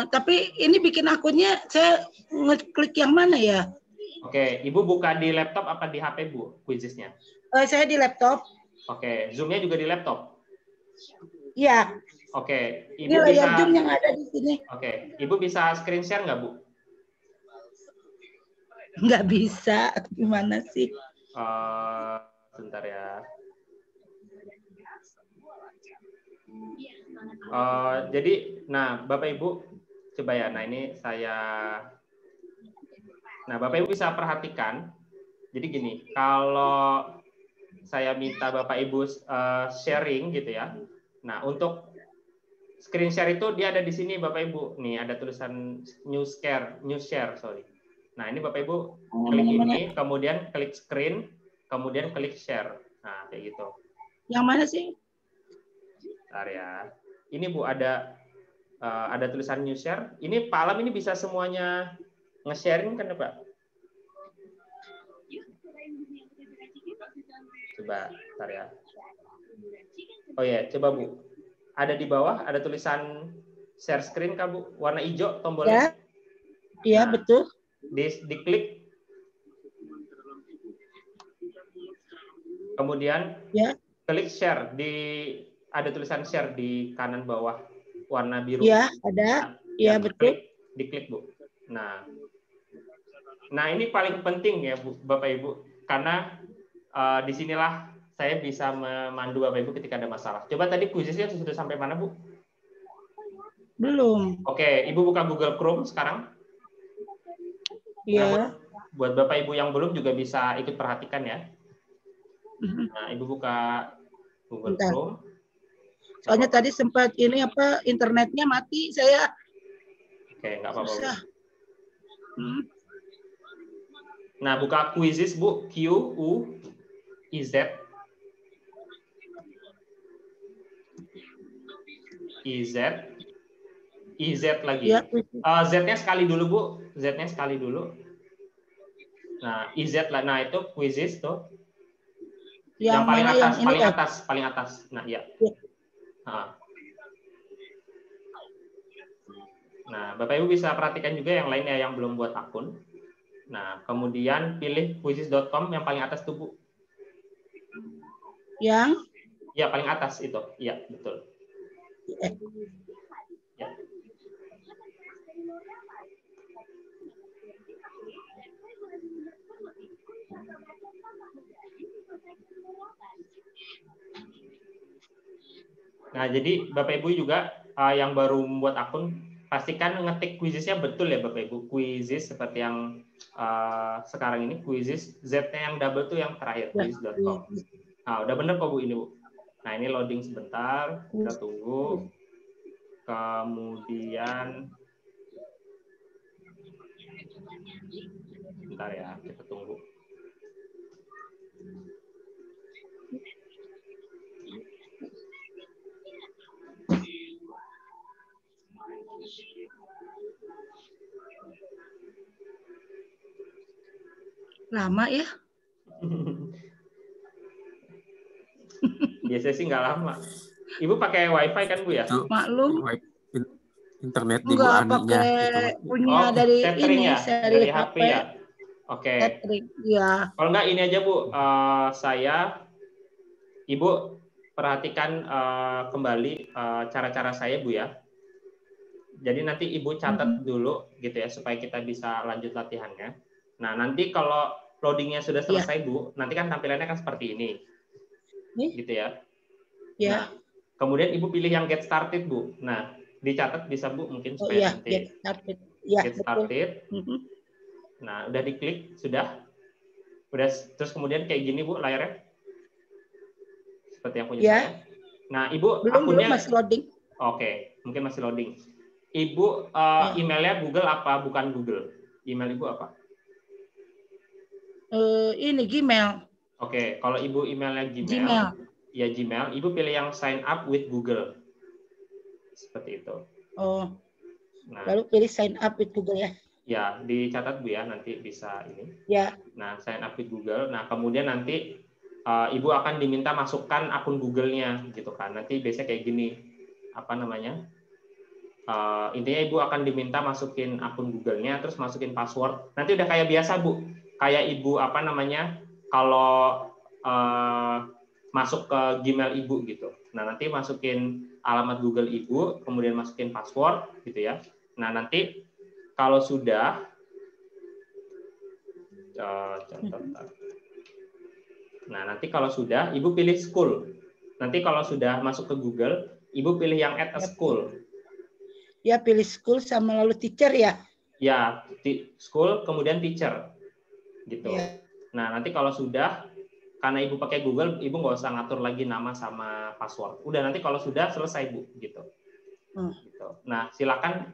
Tapi ini bikin akunnya saya ngeklik yang mana ya? Oke, Ibu buka di laptop apa di HP, Bu, Quiziznya? Saya di laptop. Oke, Zoom-nya juga di laptop? Iya. Oke, Ibu Ini layar bisa... Zoom yang ada di sini. Oke, Ibu bisa screen share nggak, Bu? Nggak bisa. Gimana sih? Sebentar ya. Jadi, nah Bapak Ibu coba ya. Nah ini nah Bapak Ibu bisa perhatikan. Jadi gini, kalau saya minta Bapak Ibu sharing gitu ya. Nah untuk screen share itu dia ada di sini Bapak Ibu. Nih ada tulisan new share, sorry. Nah ini Bapak Ibu klik ini, kemudian klik screen, kemudian klik share. Nah kayak gitu. Yang mana sih? Bentar ya. Ini Bu ada tulisan new share. Ini Pak Alam ini bisa semuanya nge-sharing kan Pak? Coba, bentar ya. Oh ya, coba Bu. Ada di bawah ada tulisan share screen kah Bu? Warna hijau tombolnya. Iya, nah, betul. Diklik. Kemudian ya. Klik share ada tulisan share di kanan bawah warna biru. Iya, ada. Iya, betul. Diklik Bu. Nah, ini paling penting ya Bu, Bapak Ibu, karena disinilah saya bisa memandu Bapak Ibu ketika ada masalah. Coba tadi kuisnya sudah sampai mana Bu? Belum. Oke, Ibu buka Google Chrome sekarang. Iya. Nah, buat Bapak Ibu yang belum juga bisa ikut perhatikan ya. Nah, Ibu buka Google Chrome. Soalnya tadi sempat internetnya mati saya. Oke, nggak apa-apa. Nah, buka Quizizz Bu, QUIZ. IZ lagi. Ya, Z-nya sekali dulu Bu, Z-nya sekali dulu. Nah, IZ lah. Nah, itu Quizizz tuh. Yang paling atas, paling atas. Nah, iya. Nah, Bapak Ibu bisa perhatikan juga yang lainnya yang belum buat akun. Nah, kemudian pilih quizizz.com yang paling atas tuh Bu. Yang? Ya, paling atas itu. Iya, betul. Ya. Nah, jadi Bapak Ibu juga yang baru membuat akun, pastikan ngetik Quizizz-nya betul ya Bapak Ibu. Quizizz seperti yang sekarang ini, Quizizz, Z-nya yang double tuh yang terakhir, quizizz.com. Nah, udah bener kok Bu ini Bu. Nah, ini loading sebentar, kita tunggu. Kemudian, bentar ya, kita tunggu. Lama ya? Biasanya sih nggak lama. Ibu pakai WiFi kan Bu ya? Itu Maklum. internet di Bu Enggak Aninya pakai itu. punya Oh, dari tethering ini, ya? dari Dari HP HP. ya? Oke. Tethering, ya. Kalau nggak ini aja Bu, Ibu perhatikan kembali cara-cara saya Bu ya. Jadi nanti Ibu catat dulu gitu ya supaya kita bisa lanjut latihannya. Nah, nanti kalau loadingnya sudah selesai Bu, nanti kan tampilannya kan seperti ini. Gitu ya. Ya. Nah, kemudian Ibu pilih yang get started Bu. Nah, dicatat bisa Bu mungkin supaya nanti get started. Ya, get started. Betul. Nah, udah diklik, sudah. Udah terus kemudian kayak gini Bu layarnya. Seperti yang punya saya. Nah, Ibu Belum akunnya masih loading. Oke, mungkin masih loading. Ibu emailnya Google apa? Bukan Google. Email Ibu apa? Ini Gmail. Oke, kalau Ibu emailnya Gmail. Ya Gmail, Ibu pilih yang sign up with Google. Seperti itu. Oh. Nah, Lalu pilih sign up with Google ya. ya, dicatat Bu ya, nanti bisa ini. Ya. Nah, sign up with Google. Nah, kemudian nanti Ibu akan diminta masukkan akun Google-nya gitu kan. Nanti biasanya kayak gini. Apa namanya? Intinya Ibu akan diminta masukin akun Google-nya, terus masukin password. Nanti udah kayak biasa Bu, kayak Ibu apa namanya kalau masuk ke Gmail Ibu gitu. Nah nanti masukin alamat Google Ibu, kemudian masukin password gitu ya. Nah nanti kalau sudah Nah nanti kalau sudah Ibu pilih school. Nanti kalau sudah masuk ke Google, Ibu pilih yang add a school. Ya, pilih school sama lalu teacher ya? Ya, school kemudian teacher. Gitu. Ya. Nah, nanti kalau sudah, karena Ibu pakai Google, Ibu nggak usah ngatur lagi nama sama password. Udah, nanti kalau sudah, selesai Bu. Gitu. Gitu. Nah, silakan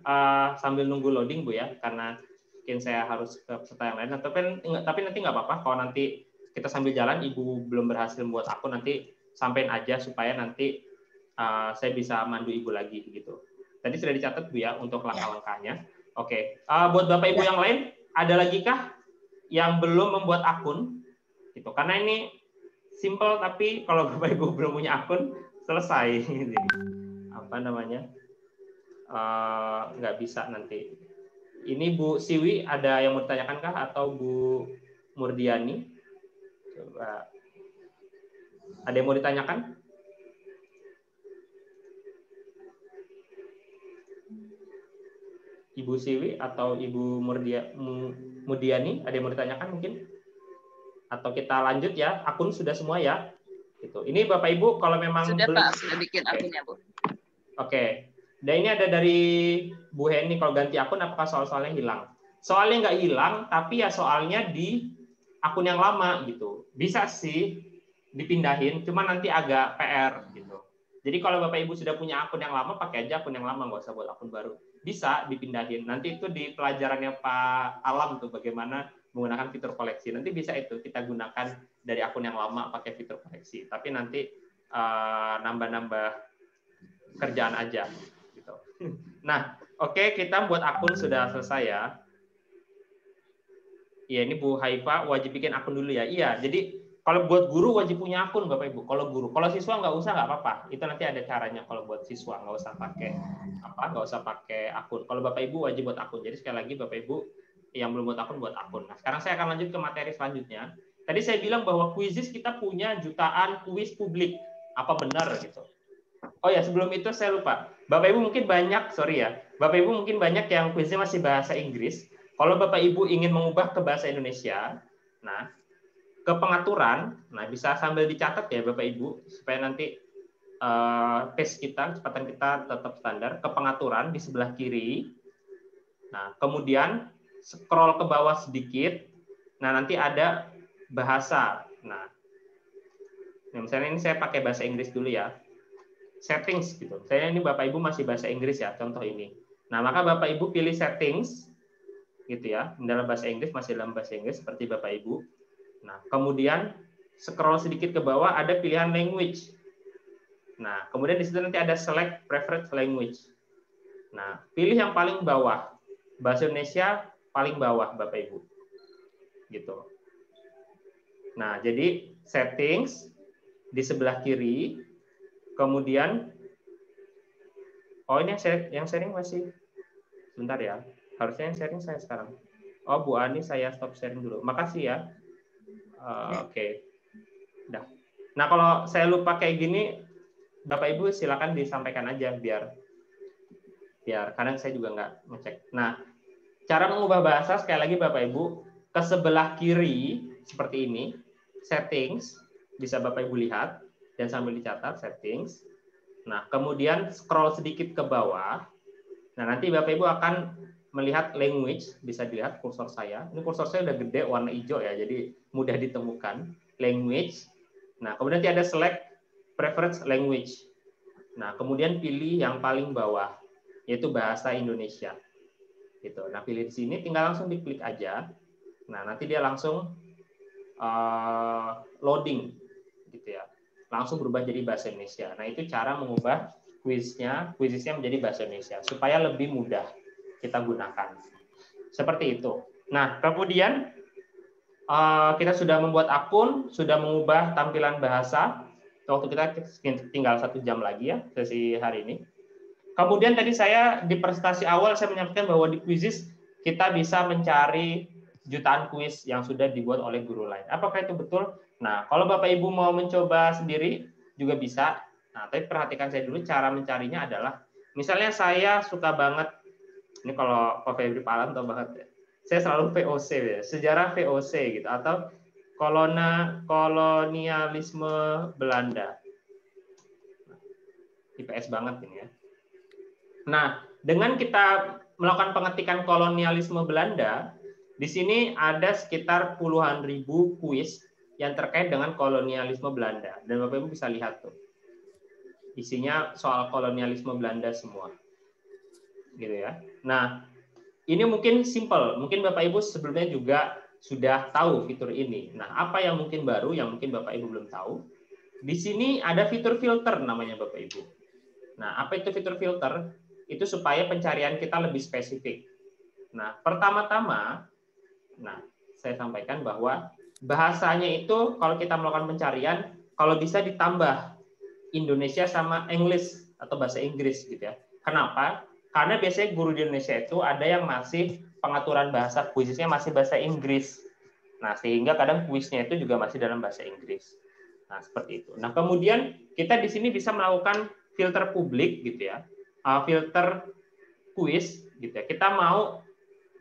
sambil nunggu loading Bu ya, karena mungkin saya harus ke peserta yang lain. Tapi nanti nggak apa-apa, kalau nanti kita sambil jalan, Ibu belum berhasil membuat akun, nanti sampein aja supaya nanti saya bisa mandu Ibu lagi. Gitu. Tadi sudah dicatat Bu ya untuk langkah-langkahnya. Oke. Buat Bapak Ibu yang lain, ada lagi kah yang belum membuat akun? Gitu. Karena ini simple, tapi kalau Bapak Ibu belum punya akun, selesai. Jadi, apa namanya? Nggak bisa nanti. Ini Bu Siwi, ada yang mau ditanyakan kah? Atau Bu Murdiani? Coba. Ada yang mau ditanyakan? Ibu Siwi atau Ibu Murdiani, ada yang mau ditanyakan mungkin? Atau kita lanjut ya, akun sudah semua ya? Gitu. Ini Bapak Ibu kalau memang sudah belum... Pak, sudah bikin akunnya Bu. Oke. Dan ini ada dari Bu Heni, kalau ganti akun apakah soal-soalnya hilang? Soalnya nggak hilang, tapi ya soalnya di akun yang lama gitu. Bisa sih dipindahin, cuma nanti agak PR gitu. Jadi kalau Bapak Ibu sudah punya akun yang lama, pakai aja akun yang lama, nggak usah buat akun baru. Bisa dipindahin. Nanti itu di pelajarannya Pak Alam tuh bagaimana menggunakan fitur koleksi. Nanti bisa itu kita gunakan dari akun yang lama pakai fitur koleksi. Tapi nanti nambah-nambah kerjaan aja. Gitu. Nah, oke, kita buat akun sudah selesai ya. Iya, ini Bu Haifa wajib bikin akun dulu ya. Iya, jadi kalau buat guru wajib punya akun Bapak Ibu. Kalau guru, kalau siswa nggak usah, nggak apa-apa. Itu nanti ada caranya kalau buat siswa, nggak usah pakai nggak usah pakai akun. Kalau Bapak Ibu wajib buat akun. Jadi sekali lagi Bapak Ibu yang belum buat akun, buat akun. Nah, sekarang saya akan lanjut ke materi selanjutnya. Tadi saya bilang bahwa Quizizz kita punya jutaan kuis publik. Apa benar gitu? Oh ya, sebelum itu saya lupa. Bapak Ibu mungkin banyak, sorry ya. Bapak Ibu mungkin banyak yang kuisnya masih bahasa Inggris. Kalau Bapak Ibu ingin mengubah ke bahasa Indonesia, nah, ke pengaturan, nah bisa sambil dicatat ya Bapak Ibu, supaya nanti pace kita, kecepatan kita tetap standar. Ke pengaturan di sebelah kiri. Nah, kemudian scroll ke bawah sedikit. Nah, nanti ada bahasa. Nah, misalnya ini saya pakai bahasa Inggris dulu ya. Settings gitu. Saya ini Bapak Ibu masih bahasa Inggris ya, contoh ini. Nah, maka Bapak Ibu pilih settings gitu ya. Dalam bahasa Inggris masih dalam bahasa Inggris seperti Bapak Ibu. Nah, kemudian scroll sedikit ke bawah ada pilihan language. Nah, kemudian di situ nanti ada select preferred language. Nah, pilih yang paling bawah. Bahasa Indonesia paling bawah, Bapak Ibu. Gitu. Nah, jadi settings di sebelah kiri, kemudian ini yang sharing masih sebentar ya. Harusnya yang sharing saya sekarang. Oh, Bu Ani, saya stop sharing dulu. Makasih ya. Oke. Udah. Nah, kalau saya lupa kayak gini, Bapak Ibu silakan disampaikan aja biar kadang saya juga nggak ngecek. Nah, cara mengubah bahasa sekali lagi Bapak Ibu ke sebelah kiri seperti ini, settings bisa Bapak Ibu lihat dan sambil dicatat settings. Nah, kemudian scroll sedikit ke bawah. Nah, nanti Bapak Ibu akan melihat language, bisa dilihat kursor saya. Ini kursor saya udah gede warna hijau ya, jadi mudah ditemukan. Language. Nah, kemudian nanti ada select preferred language. Nah, kemudian pilih yang paling bawah, yaitu bahasa Indonesia. Gitu. Nah, pilih di sini, tinggal langsung diklik aja. Nah, nanti dia langsung loading, gitu ya. Langsung berubah jadi bahasa Indonesia. Nah, itu cara mengubah quiznya menjadi bahasa Indonesia supaya lebih mudah kita gunakan. Seperti itu. Nah, kemudian kita sudah membuat akun, sudah mengubah tampilan bahasa. Waktu kita tinggal 1 jam lagi ya sesi hari ini. Kemudian tadi saya di presentasi awal saya menyampaikan bahwa di Quizizz kita bisa mencari jutaan kuis yang sudah dibuat oleh guru lain. Apakah itu betul? Nah, kalau Bapak Ibu mau mencoba sendiri juga bisa. Nah, tapi perhatikan saya dulu cara mencarinya adalah, misalnya saya suka banget, ini kalau Pak Febri paham tahu banget ya. Saya selalu VOC ya, sejarah VOC gitu, atau kolonialisme Belanda. IPS banget ini ya. Nah, dengan kita melakukan pengetikan kolonialisme Belanda, di sini ada sekitar puluhan ribu kuis yang terkait dengan kolonialisme Belanda. Dan Bapak Ibu bisa lihat tuh. Isinya soal kolonialisme Belanda semua. Gitu ya. Nah, ini mungkin simple. Mungkin Bapak Ibu sebelumnya juga sudah tahu fitur ini. Nah, apa yang mungkin baru yang mungkin Bapak Ibu belum tahu? Di sini ada fitur filter namanya Bapak Ibu. Nah, apa itu fitur filter? Itu supaya pencarian kita lebih spesifik. Nah, pertama-tama, saya sampaikan bahwa bahasanya itu kalau kita melakukan pencarian, kalau bisa ditambah Indonesia sama English atau bahasa Inggris gitu ya. Kenapa? Karena biasanya guru di Indonesia itu ada yang masih pengaturan bahasa kuisnya masih bahasa Inggris. Nah, sehingga kadang kuisnya itu juga masih dalam bahasa Inggris. Nah, seperti itu. Nah, kemudian kita di sini bisa melakukan filter publik gitu ya. Filter kuis gitu ya. Kita mau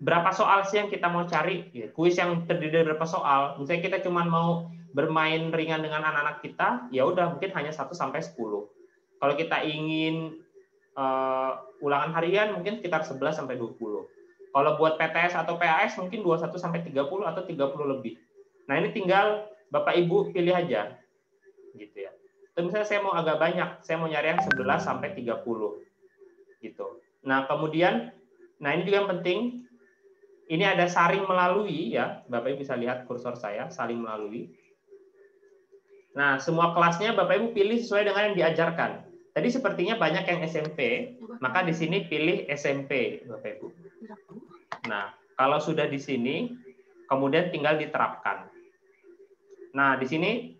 berapa soal sih yang kita mau cari? Ya, kuis yang terdiri dari berapa soal? Misalnya kita cuma mau bermain ringan dengan anak-anak kita, ya udah mungkin hanya 1 sampai 10. Kalau kita ingin ulangan harian mungkin sekitar 11 sampai 20. Kalau buat PTS atau PAS mungkin 21 sampai 30 atau 30 lebih. Nah, ini tinggal Bapak Ibu pilih aja. Gitu ya. Dan misalnya saya mau agak banyak, saya mau nyari yang 11 sampai 30. Gitu. Nah, kemudian ini juga yang penting. Ini ada saring melalui ya. Bapak Ibu bisa lihat kursor saya, saring melalui. Nah, semua kelasnya Bapak Ibu pilih sesuai dengan yang diajarkan. Tadi sepertinya banyak yang SMP, maka di sini pilih SMP, Bapak Ibu. Nah, kalau sudah di sini, kemudian tinggal diterapkan. Nah, di sini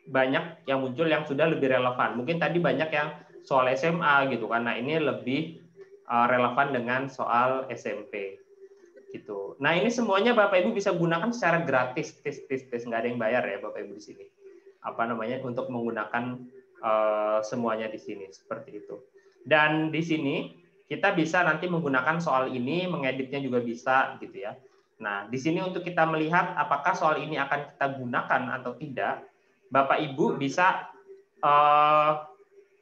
banyak yang muncul yang sudah lebih relevan. Mungkin tadi banyak yang soal SMA gitu kan. Nah, ini lebih relevan dengan soal SMP. Gitu. Nah, ini semuanya Bapak Ibu bisa gunakan secara gratis, tes, nggak ada yang bayar ya Bapak Ibu di sini. Untuk menggunakan semuanya di sini seperti itu. Dan di sini kita bisa nanti menggunakan soal ini, mengeditnya juga bisa gitu ya. Nah, di sini untuk kita melihat apakah soal ini akan kita gunakan atau tidak, Bapak Ibu bisa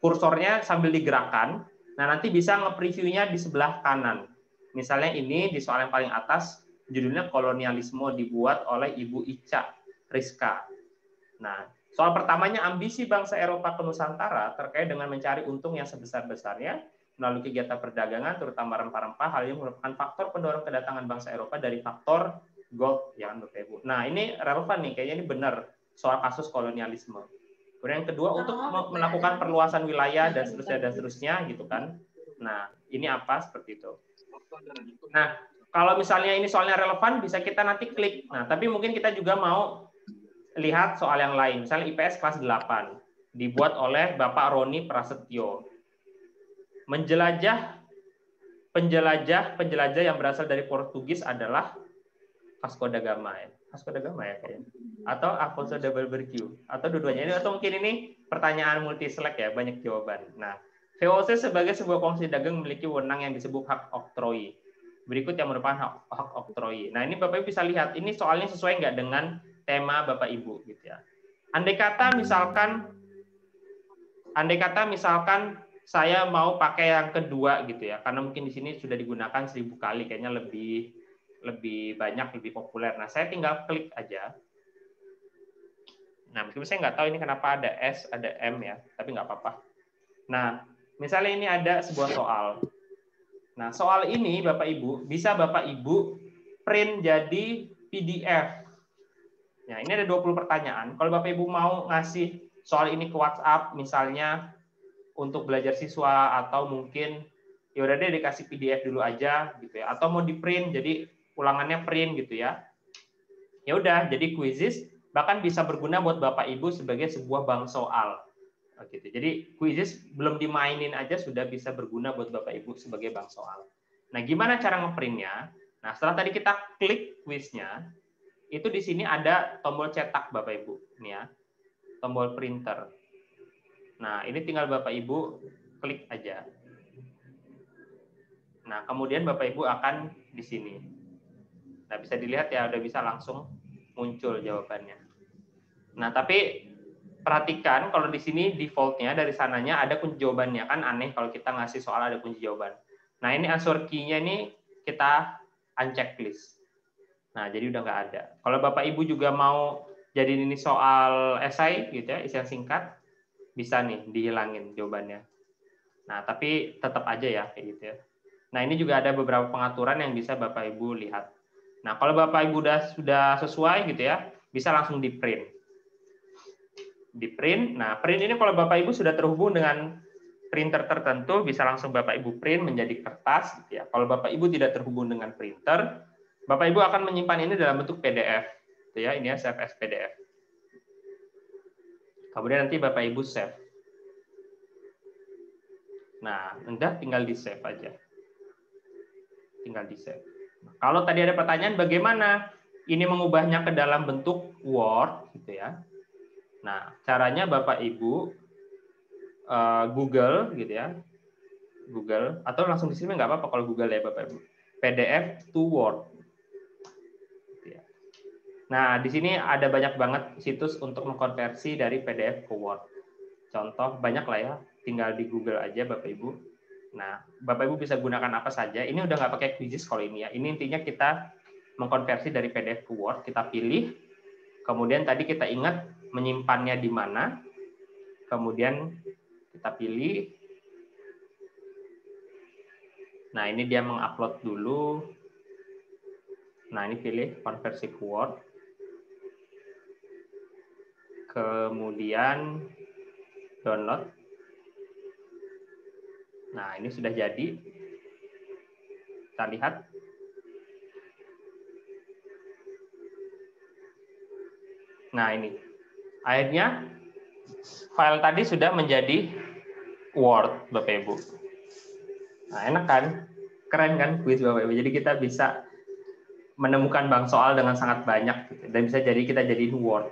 kursornya sambil digerakkan. Nah, nanti bisa nge-previewnya di sebelah kanan. Misalnya ini di soal yang paling atas, judulnya kolonialisme dibuat oleh Ibu Ica Rizka. Nah, soal pertamanya ambisi bangsa Eropa ke Nusantara terkait dengan mencari untung yang sebesar-besarnya melalui kegiatan perdagangan, terutama rempah-rempah, hal ini merupakan faktor pendorong kedatangan bangsa Eropa dari faktor gold, ya Bapak Ibu. Nah, ini relevan nih, kayaknya ini benar soal kasus kolonialisme. Kemudian yang kedua untuk melakukan perluasan wilayah dan seterusnya gitu kan. Nah, ini apa seperti itu. Nah, kalau misalnya ini soalnya relevan bisa kita nanti klik. Nah, tapi mungkin kita juga mau lihat soal yang lain. Misalnya IPS kelas 8 dibuat oleh Bapak Roni Prasetyo. Penjelajah yang berasal dari Portugis adalah Vasco da Gama ya. Vasco da Gama ya kayaknya. Atau Afonso de Albuquerque. Atau dua-duanya ini, atau mungkin ini pertanyaan multi-select ya, banyak jawaban. Nah, VOC sebagai sebuah kongsi dagang memiliki wewenang yang disebut hak oktroi. Berikut yang merupakan hak oktroi. Nah, ini Bapak Ibu bisa lihat, ini soalnya sesuai nggak dengan tema Bapak Ibu gitu ya. Andai kata misalkan saya mau pakai yang kedua gitu ya, karena mungkin di sini sudah digunakan 1000 kali, kayaknya lebih banyak, lebih populer. Nah, saya tinggal klik aja. Nah, meskipun saya nggak tahu ini kenapa ada S, ada M ya, tapi nggak apa-apa. Nah, misalnya ini ada sebuah soal. Nah, soal ini Bapak Ibu, bisa Bapak Ibu print jadi PDF. Nah, ini ada 20 pertanyaan. Kalau Bapak Ibu mau ngasih soal ini ke WhatsApp, misalnya untuk belajar siswa, atau mungkin ya udah deh dikasih PDF dulu aja gitu ya, atau mau di print jadi ulangannya print gitu ya. Ya udah, jadi Quizizz bahkan bisa berguna buat Bapak Ibu sebagai sebuah bank soal. Gitu. Jadi Quizizz belum dimainin aja sudah bisa berguna buat Bapak Ibu sebagai bank soal. Nah, gimana cara ngeprintnya? Nah, setelah tadi kita klik quiznya, itu di sini ada tombol cetak Bapak Ibu, ini ya, tombol printer. Nah, ini tinggal Bapak Ibu klik aja. Nah, kemudian Bapak Ibu akan di sini. Nah, bisa dilihat ya, udah bisa langsung muncul jawabannya. Nah, tapi perhatikan kalau di sini defaultnya dari sananya ada kunci jawabannya, kan aneh kalau kita ngasih soal ada kunci jawaban. Nah, ini answer key-nya ini kita uncheck list. Nah, jadi udah nggak ada. Kalau Bapak Ibu juga mau jadi ini soal esai gitu ya, isian singkat, bisa nih dihilangin jawabannya. Nah, tapi tetap aja ya kayak gitu ya. Nah, ini juga ada beberapa pengaturan yang bisa Bapak Ibu lihat. Nah, kalau Bapak Ibu sudah sesuai gitu ya, bisa langsung di print. Di print. Nah, print ini kalau Bapak Ibu sudah terhubung dengan printer tertentu, bisa langsung Bapak Ibu print menjadi kertas gitu ya. Kalau Bapak Ibu tidak terhubung dengan printer, Bapak Ibu akan menyimpan ini dalam bentuk PDF gitu ya. Ini ya, save as PDF. Kemudian nanti Bapak Ibu save. Nah, udah tinggal di save aja. Tinggal di save. Nah, kalau tadi ada pertanyaan bagaimana ini mengubahnya ke dalam bentuk Word gitu ya. Nah, caranya Bapak Ibu Google gitu ya. Google atau langsung di sini nggak apa-apa kalau Google ya Bapak Ibu. PDF to Word. Gitu ya. Nah, di sini ada banyak banget situs untuk mengkonversi dari PDF ke Word. Contoh banyak lah ya, tinggal di Google aja Bapak Ibu. Nah, Bapak Ibu bisa gunakan apa saja. Ini udah nggak pakai Quizizz kalau ini ya. Ini intinya kita mengkonversi dari PDF ke Word, kita pilih. Kemudian tadi kita ingat menyimpannya di mana. Kemudian kita pilih. Nah, ini dia mengupload dulu. Nah, ini pilih konversi ke Word. Kemudian download. Nah, ini sudah jadi. Kita lihat. Nah, ini. Akhirnya file tadi sudah menjadi Word, Bapak Ibu. Nah, enak kan? Keren kan kuis Bapak Ibu. Jadi kita bisa menemukan bank soal dengan sangat banyak gitu. Dan bisa jadi kita jadiin Word.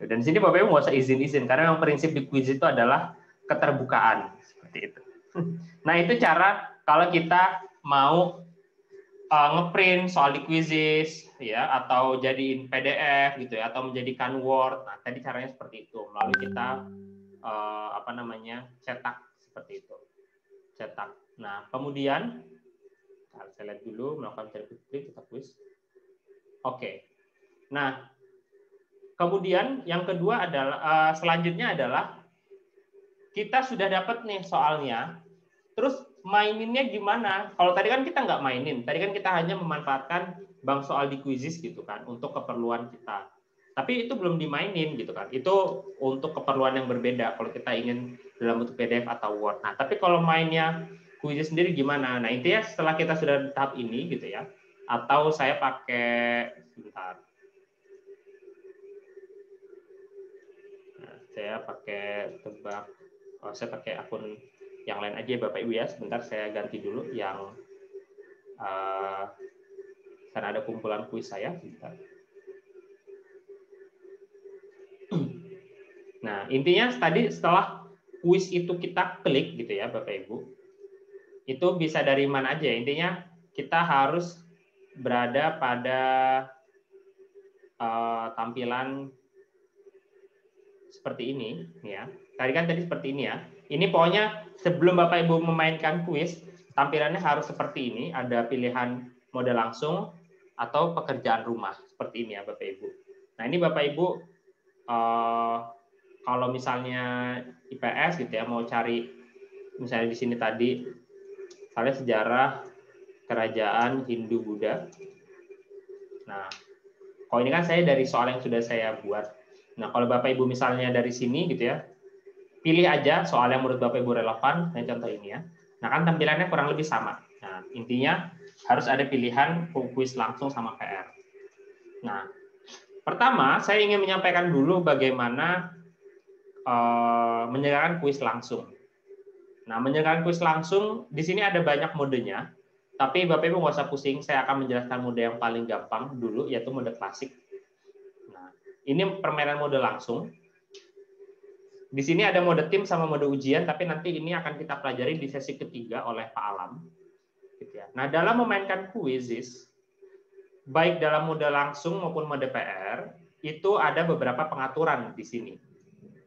Dan di sini Bapak Ibu nggak usah izin-izin karena yang prinsip di quiz itu adalah keterbukaan seperti itu. Nah, itu cara kalau kita mau ngeprint soal di Quizizz ya, atau jadiin PDF gitu ya, atau menjadikan Word. Nah, tadi caranya seperti itu melalui kita cetak seperti itu. Cetak. Nah, kemudian saya lihat dulu melakukan cari kita quiz. Oke. Nah, kemudian yang kedua adalah selanjutnya adalah kita sudah dapat nih soalnya. Terus maininnya gimana? Kalau tadi kan kita nggak mainin. Tadi kan kita hanya memanfaatkan bank soal di Quizizz gitu kan untuk keperluan kita. Tapi itu belum dimainin gitu kan. Itu untuk keperluan yang berbeda kalau kita ingin dalam bentuk PDF atau Word. Nah, tapi kalau mainnya kuis sendiri gimana? Nah, intinya setelah kita sudah tahap ini gitu ya, atau saya pakai sebentar. Nah, saya pakai tebak. Oh, saya pakai akun yang lain aja Bapak Ibu ya. Sebentar saya ganti dulu yang karena ada kumpulan kuis saya. Sebentar. Nah, intinya tadi setelah kuis itu kita klik gitu ya Bapak Ibu, itu bisa dari mana aja. Intinya kita harus berada pada tampilan seperti ini ya. Tadi seperti ini ya. Ini pokoknya sebelum Bapak Ibu memainkan kuis, tampilannya harus seperti ini, ada pilihan mode langsung atau pekerjaan rumah seperti ini ya Bapak Ibu. Nah, ini Bapak Ibu kalau misalnya IPS gitu ya, mau cari misalnya di sini tadi misalnya sejarah kerajaan Hindu Buddha. Nah, kalau ini kan saya dari soal yang sudah saya buat. Nah, kalau Bapak Ibu misalnya dari sini gitu ya, pilih aja soal yang menurut Bapak Ibu relevan. Nah, contoh ini ya. Nah, kan tampilannya kurang lebih sama. Nah, intinya harus ada pilihan kuis langsung sama PR. Nah, pertama saya ingin menyampaikan dulu bagaimana menyediakan kuis langsung. Nah, menyediakan kuis langsung di sini ada banyak modenya, tapi Bapak Ibu nggak usah pusing. Saya akan menjelaskan mode yang paling gampang dulu, yaitu mode klasik. Nah, ini permainan mode langsung. Di sini ada mode tim sama mode ujian, tapi nanti ini akan kita pelajari di sesi ketiga oleh Pak Alam. Gitu ya. Nah, dalam memainkan quizzes, baik dalam mode langsung maupun mode PR, itu ada beberapa pengaturan di sini.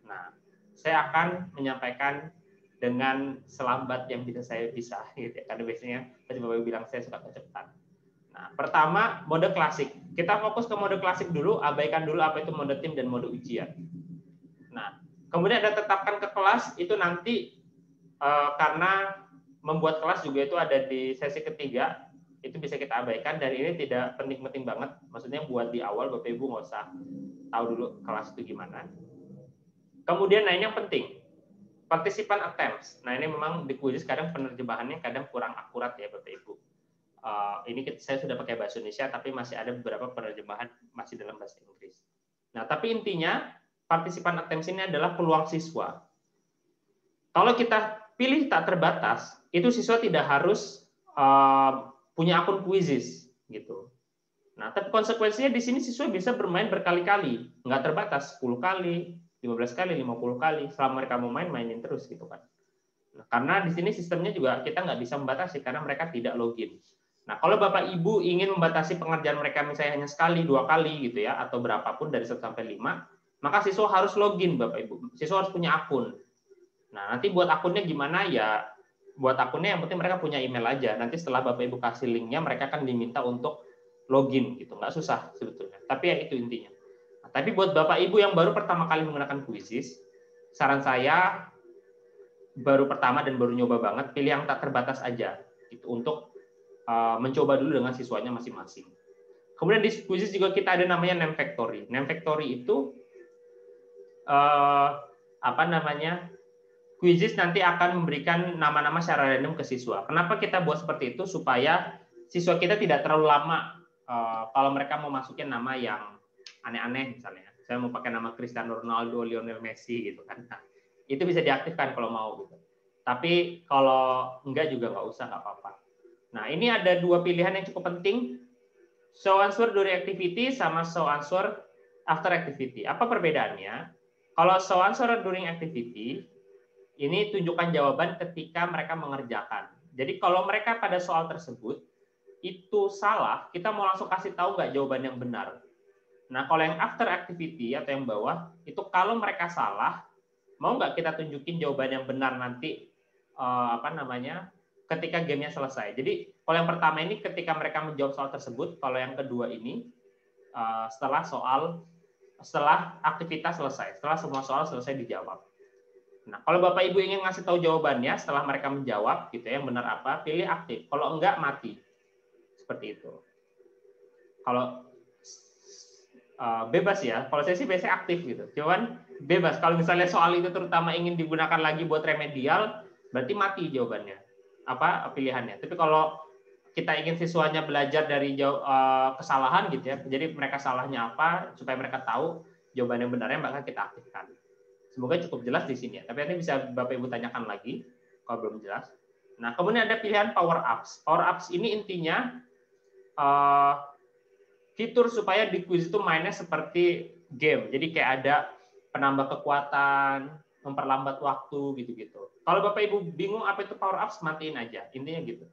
Nah, saya akan menyampaikan dengan selambat yang bisa saya bisa, gitu ya. Karena biasanya tadi Bapak bilang saya suka kecepatan. Nah, pertama mode klasik. Kita fokus ke mode klasik dulu, abaikan dulu apa itu mode tim dan mode ujian. Nah, kemudian ada tetapkan ke kelas itu nanti karena membuat kelas juga itu ada di sesi ketiga, itu bisa kita abaikan dan ini tidak penting-penting banget. Maksudnya buat di awal Bapak Ibu nggak usah tahu dulu kelas itu gimana. Kemudian nah ini yang penting, participant attempts. Nah ini memang di kuis kadang penerjemahannya kadang kurang akurat ya Bapak Ibu. Ini saya sudah pakai bahasa Indonesia tapi masih ada beberapa penerjemahan masih dalam bahasa Inggris. Nah tapi intinya participant attempts ini adalah peluang siswa. Kalau kita pilih tak terbatas, itu siswa tidak harus punya akun quizzes gitu. Nah, tapi konsekuensinya di sini siswa bisa bermain berkali-kali, nggak terbatas 10 kali, 15 kali, 50 kali, selama mereka mau mainin terus gitu kan. Nah, karena di sini sistemnya juga kita nggak bisa membatasi karena mereka tidak login. Nah, kalau Bapak Ibu ingin membatasi pengerjaan mereka misalnya hanya sekali, 2 kali gitu ya, atau berapapun dari 1 sampai 5, maka siswa harus login Bapak Ibu. Siswa harus punya akun. Nah, nanti buat akunnya gimana ya? Buat akunnya yang penting mereka punya email aja. Nanti setelah Bapak Ibu kasih linknya, mereka akan diminta untuk login gitu. Nggak susah sebetulnya. Tapi ya itu intinya. Nah, tapi buat Bapak Ibu yang baru pertama kali menggunakan quizzes, saran saya baru pertama dan baru nyoba banget, pilih yang tak terbatas aja gitu, untuk mencoba dulu dengan siswanya masing-masing. Kemudian di quizzes juga kita ada namanya name factory. Name factory itu quizzes nanti akan memberikan nama-nama secara random ke siswa. Kenapa kita buat seperti itu? Supaya siswa kita tidak terlalu lama kalau mereka mau masukin nama yang aneh-aneh misalnya. Saya mau pakai nama Cristiano Ronaldo, Lionel Messi gitu kan. Nah, itu bisa diaktifkan kalau mau gitu. Tapi kalau enggak juga nggak usah, nggak apa-apa. Nah, ini ada 2 pilihan yang cukup penting. Show answer during activity sama show answer after activity. Apa perbedaannya? Kalau show answer during activity, ini tunjukkan jawaban ketika mereka mengerjakan. Jadi kalau mereka pada soal tersebut itu salah, kita mau langsung kasih tahu nggak jawaban yang benar. Nah, kalau yang after activity atau yang bawah, itu kalau mereka salah, mau nggak kita tunjukin jawaban yang benar nanti ketika gamenya selesai. Jadi kalau yang pertama ini ketika mereka menjawab soal tersebut, kalau yang kedua ini setelah aktivitas selesai, setelah semua soal selesai dijawab. Nah, kalau Bapak Ibu ingin ngasih tahu jawabannya setelah mereka menjawab, gitu ya, yang benar apa, pilih aktif. Kalau enggak, mati. Seperti itu. Kalau bebas ya. Kalau saya sih biasanya aktif gitu. Cuman bebas. Kalau misalnya soal itu terutama ingin digunakan lagi buat remedial, berarti mati jawabannya. Pilihannya. Tapi kalau kita ingin siswanya belajar dari kesalahan gitu ya. Jadi mereka salahnya apa supaya mereka tahu jawaban yang benarnya, maka kita aktifkan. Semoga cukup jelas di sini ya. Tapi nanti bisa Bapak Ibu tanyakan lagi kalau belum jelas. Nah, kemudian ada pilihan power ups. Power ups ini intinya fitur supaya di quiz itu mainnya seperti game. Jadi kayak ada penambah kekuatan, memperlambat waktu gitu-gitu. Kalau Bapak Ibu bingung apa itu power ups, matiin aja. Intinya gitu.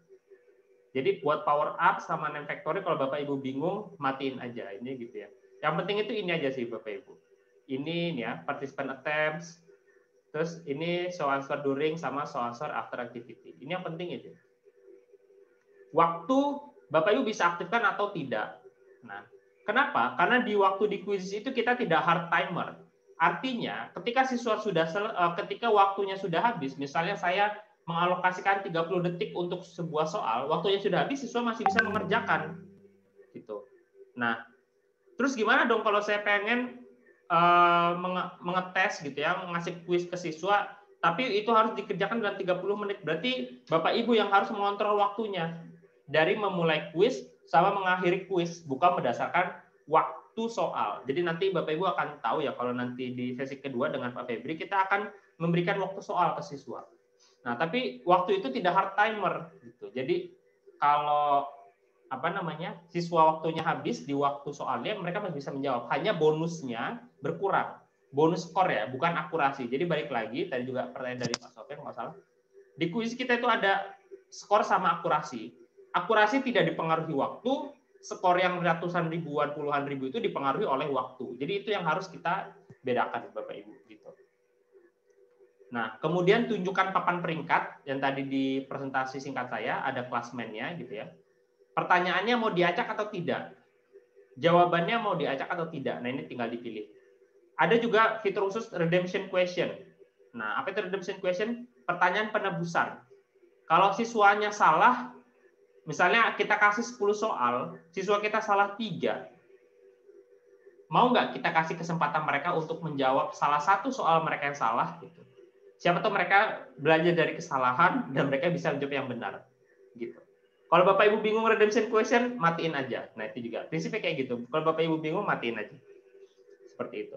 Jadi buat power up sama name factory kalau Bapak Ibu bingung, matiin aja. Ini gitu ya. Yang penting itu ini aja sih Bapak Ibu. Ini ya, participant attempts. Terus ini show answer during sama show answer after activity. Ini yang penting itu. Waktu Bapak Ibu bisa aktifkan atau tidak. Nah, kenapa? Karena di waktu di quiz itu kita tidak hard timer. Artinya, ketika ketika waktunya sudah habis, misalnya saya mengalokasikan 30 detik untuk sebuah soal, waktunya sudah habis, siswa masih bisa mengerjakan. Gitu. Nah, terus gimana dong kalau saya pengen mengetes gitu ya, ngasih kuis ke siswa, tapi itu harus dikerjakan dalam 30 menit. Berarti Bapak Ibu yang harus mengontrol waktunya dari memulai kuis sama mengakhiri kuis, bukan berdasarkan waktu soal. Jadi nanti Bapak Ibu akan tahu ya, kalau nanti di sesi kedua dengan Pak Febri, kita akan memberikan waktu soal ke siswa. Nah, tapi waktu itu tidak hard timer gitu. Jadi kalau siswa waktunya habis di waktu soalnya, mereka masih bisa menjawab. Hanya bonusnya berkurang. Bonus skor ya, bukan akurasi. Jadi balik lagi, tadi juga pertanyaan dari Pak Sofian nggak salah. Di kuis kita itu ada skor sama akurasi. Akurasi tidak dipengaruhi waktu, skor yang ratusan ribuan, puluhan ribu itu dipengaruhi oleh waktu. Jadi itu yang harus kita bedakan Bapak Ibu gitu. Nah, kemudian tunjukkan papan peringkat yang tadi di presentasi singkat saya, ada klasmennya gitu ya. Pertanyaannya mau diacak atau tidak? Jawabannya mau diacak atau tidak? Nah, ini tinggal dipilih. Ada juga fitur khusus redemption question. Nah, apa itu redemption question? Pertanyaan penebusan. Kalau siswanya salah, misalnya kita kasih 10 soal, siswa kita salah 3. Mau nggak kita kasih kesempatan mereka untuk menjawab salah satu soal mereka yang salah gitu. Siapa tahu mereka belajar dari kesalahan dan mereka bisa menjawab yang benar. Gitu. Kalau Bapak Ibu bingung redemption question, matiin aja. Nah, itu juga prinsipnya kayak gitu. Kalau Bapak Ibu bingung, matiin aja. Seperti itu.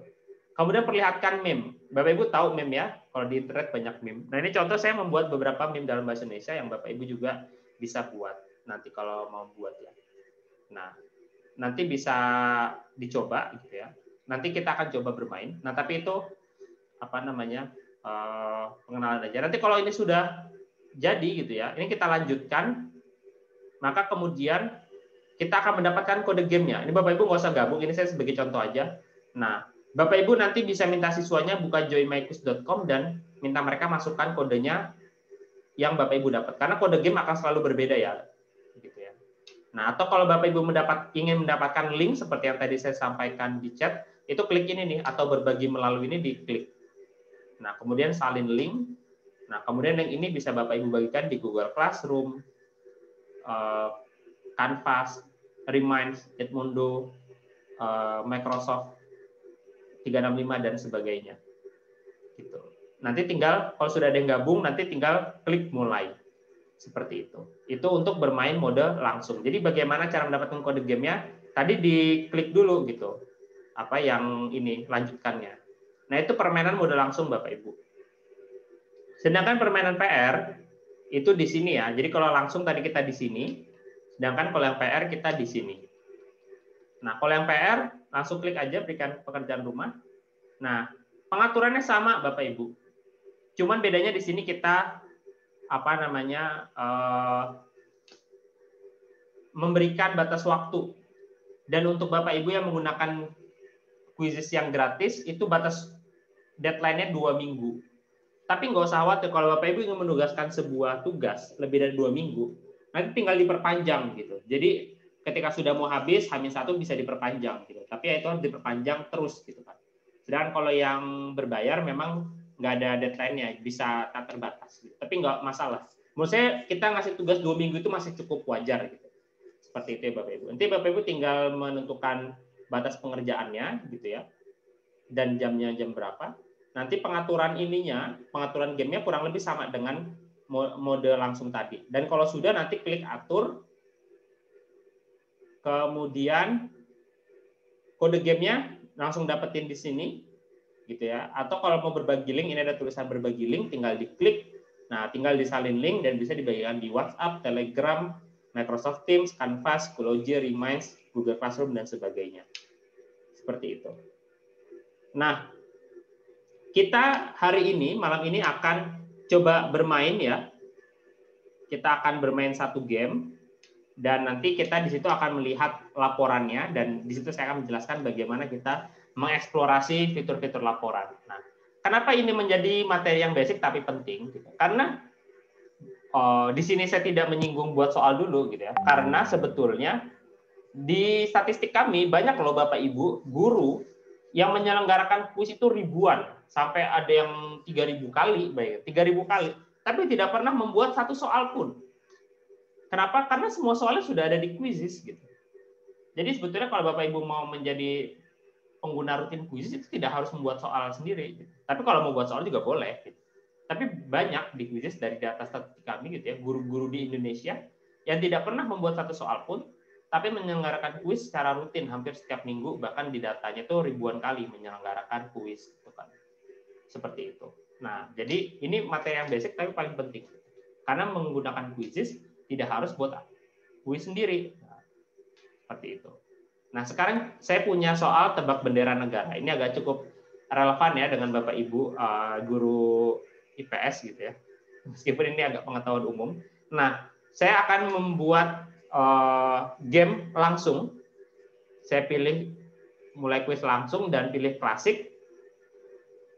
Kemudian perlihatkan meme. Bapak Ibu tahu meme ya? Kalau di internet banyak meme. Nah, ini contoh saya membuat beberapa meme dalam bahasa Indonesia yang Bapak Ibu juga bisa buat. Nanti kalau mau buat ya. Nah, nanti bisa dicoba gitu ya. Nanti kita akan coba bermain. Nah, tapi itu pengenalan aja. Nanti kalau ini sudah jadi gitu ya, ini kita lanjutkan, maka kemudian kita akan mendapatkan kode gamenya. Ini Bapak Ibu nggak usah gabung, ini saya sebagai contoh aja. Nah, Bapak Ibu nanti bisa minta siswanya buka joinmyquiz.com dan minta mereka masukkan kodenya yang Bapak Ibu dapat. Karena kode game akan selalu berbeda ya. Gitu ya. Nah, atau kalau Bapak Ibu ingin mendapatkan link seperti yang tadi saya sampaikan di chat, itu klik ini nih, atau berbagi melalui ini diklik. Nah, kemudian salin link. Nah, kemudian yang ini bisa Bapak Ibu bagikan di Google Classroom, Canvas, Reminds, Edmodo, Microsoft 365 dan sebagainya. Gitu. Nanti tinggal kalau sudah ada yang gabung, nanti tinggal klik mulai. Seperti itu. Itu untuk bermain mode langsung. Jadi bagaimana cara mendapatkan kode gamenya? Tadi diklik dulu gitu. Apa yang ini lanjutkannya. Nah, itu permainan mode langsung Bapak Ibu. Sedangkan permainan PR itu di sini ya. Jadi kalau langsung tadi kita di sini, sedangkan kalau yang PR kita di sini. Nah, kalau yang PR langsung klik aja berikan pekerjaan rumah. Nah, pengaturannya sama Bapak Ibu. Cuman bedanya di sini kita memberikan batas waktu. Dan untuk Bapak Ibu yang menggunakan quizzes yang gratis itu batas deadline-nya 2 minggu. Tapi nggak usah khawatir kalau Bapak Ibu ingin menugaskan sebuah tugas lebih dari 2 minggu, nanti tinggal diperpanjang gitu. Jadi ketika sudah mau habis, H-1 bisa diperpanjang gitu. Tapi ya itu harus diperpanjang terus gitu kan. Sedangkan kalau yang berbayar memang nggak ada deadline-nya, bisa tak terbatas. Gitu. Tapi nggak masalah. Menurut saya kita ngasih tugas 2 minggu itu masih cukup wajar gitu. Seperti itu ya Bapak Ibu. Nanti Bapak Ibu tinggal menentukan batas pengerjaannya gitu ya, dan jamnya jam berapa. Nanti pengaturan pengaturan gamenya kurang lebih sama dengan mode langsung tadi. Dan kalau sudah nanti klik atur, kemudian kode gamenya langsung dapetin di sini, gitu ya. Atau kalau mau berbagi link, ini ada tulisan berbagi link, tinggal diklik. Nah, tinggal disalin link dan bisa dibagikan di WhatsApp, Telegram, Microsoft Teams, Canvas, Schoology, Reminds, Google Classroom, dan sebagainya. Seperti itu. Nah, kita hari ini, malam ini akan coba bermain ya. Kita akan bermain satu game dan nanti kita di situ akan melihat laporannya dan di situ saya akan menjelaskan bagaimana kita mengeksplorasi fitur-fitur laporan. Nah, kenapa ini menjadi materi yang basic tapi penting? Gitu. Karena di sini saya tidak menyinggung buat soal dulu gitu ya. Karena sebetulnya di statistik kami banyak loh Bapak Ibu guru yang menyelenggarakan kuis itu ribuan, sampai ada yang 3.000 kali, 3.000 kali, tapi tidak pernah membuat satu soal pun. Kenapa? Karena semua soalnya sudah ada di Quizizz gitu. Jadi sebetulnya kalau Bapak Ibu mau menjadi pengguna rutin Quizizz itu tidak harus membuat soal sendiri. Gitu. Tapi kalau mau buat soal juga boleh. Gitu. Tapi banyak di Quizizz dari data statistik kami gitu ya, guru-guru di Indonesia yang tidak pernah membuat satu soal pun, tapi menyelenggarakan kuis secara rutin hampir setiap minggu, bahkan di datanya itu ribuan kali menyelenggarakan kuis, gitu kan. Seperti itu. Nah, jadi ini materi yang basic tapi paling penting. Karena menggunakan Quizizz tidak harus buat kuis sendiri. Nah, seperti itu. Nah, sekarang saya punya soal tebak bendera negara. Ini agak cukup relevan ya dengan Bapak Ibu guru IPS gitu ya. Meskipun ini agak pengetahuan umum. Nah, saya akan membuat game langsung. Saya pilih mulai kuis langsung dan pilih klasik.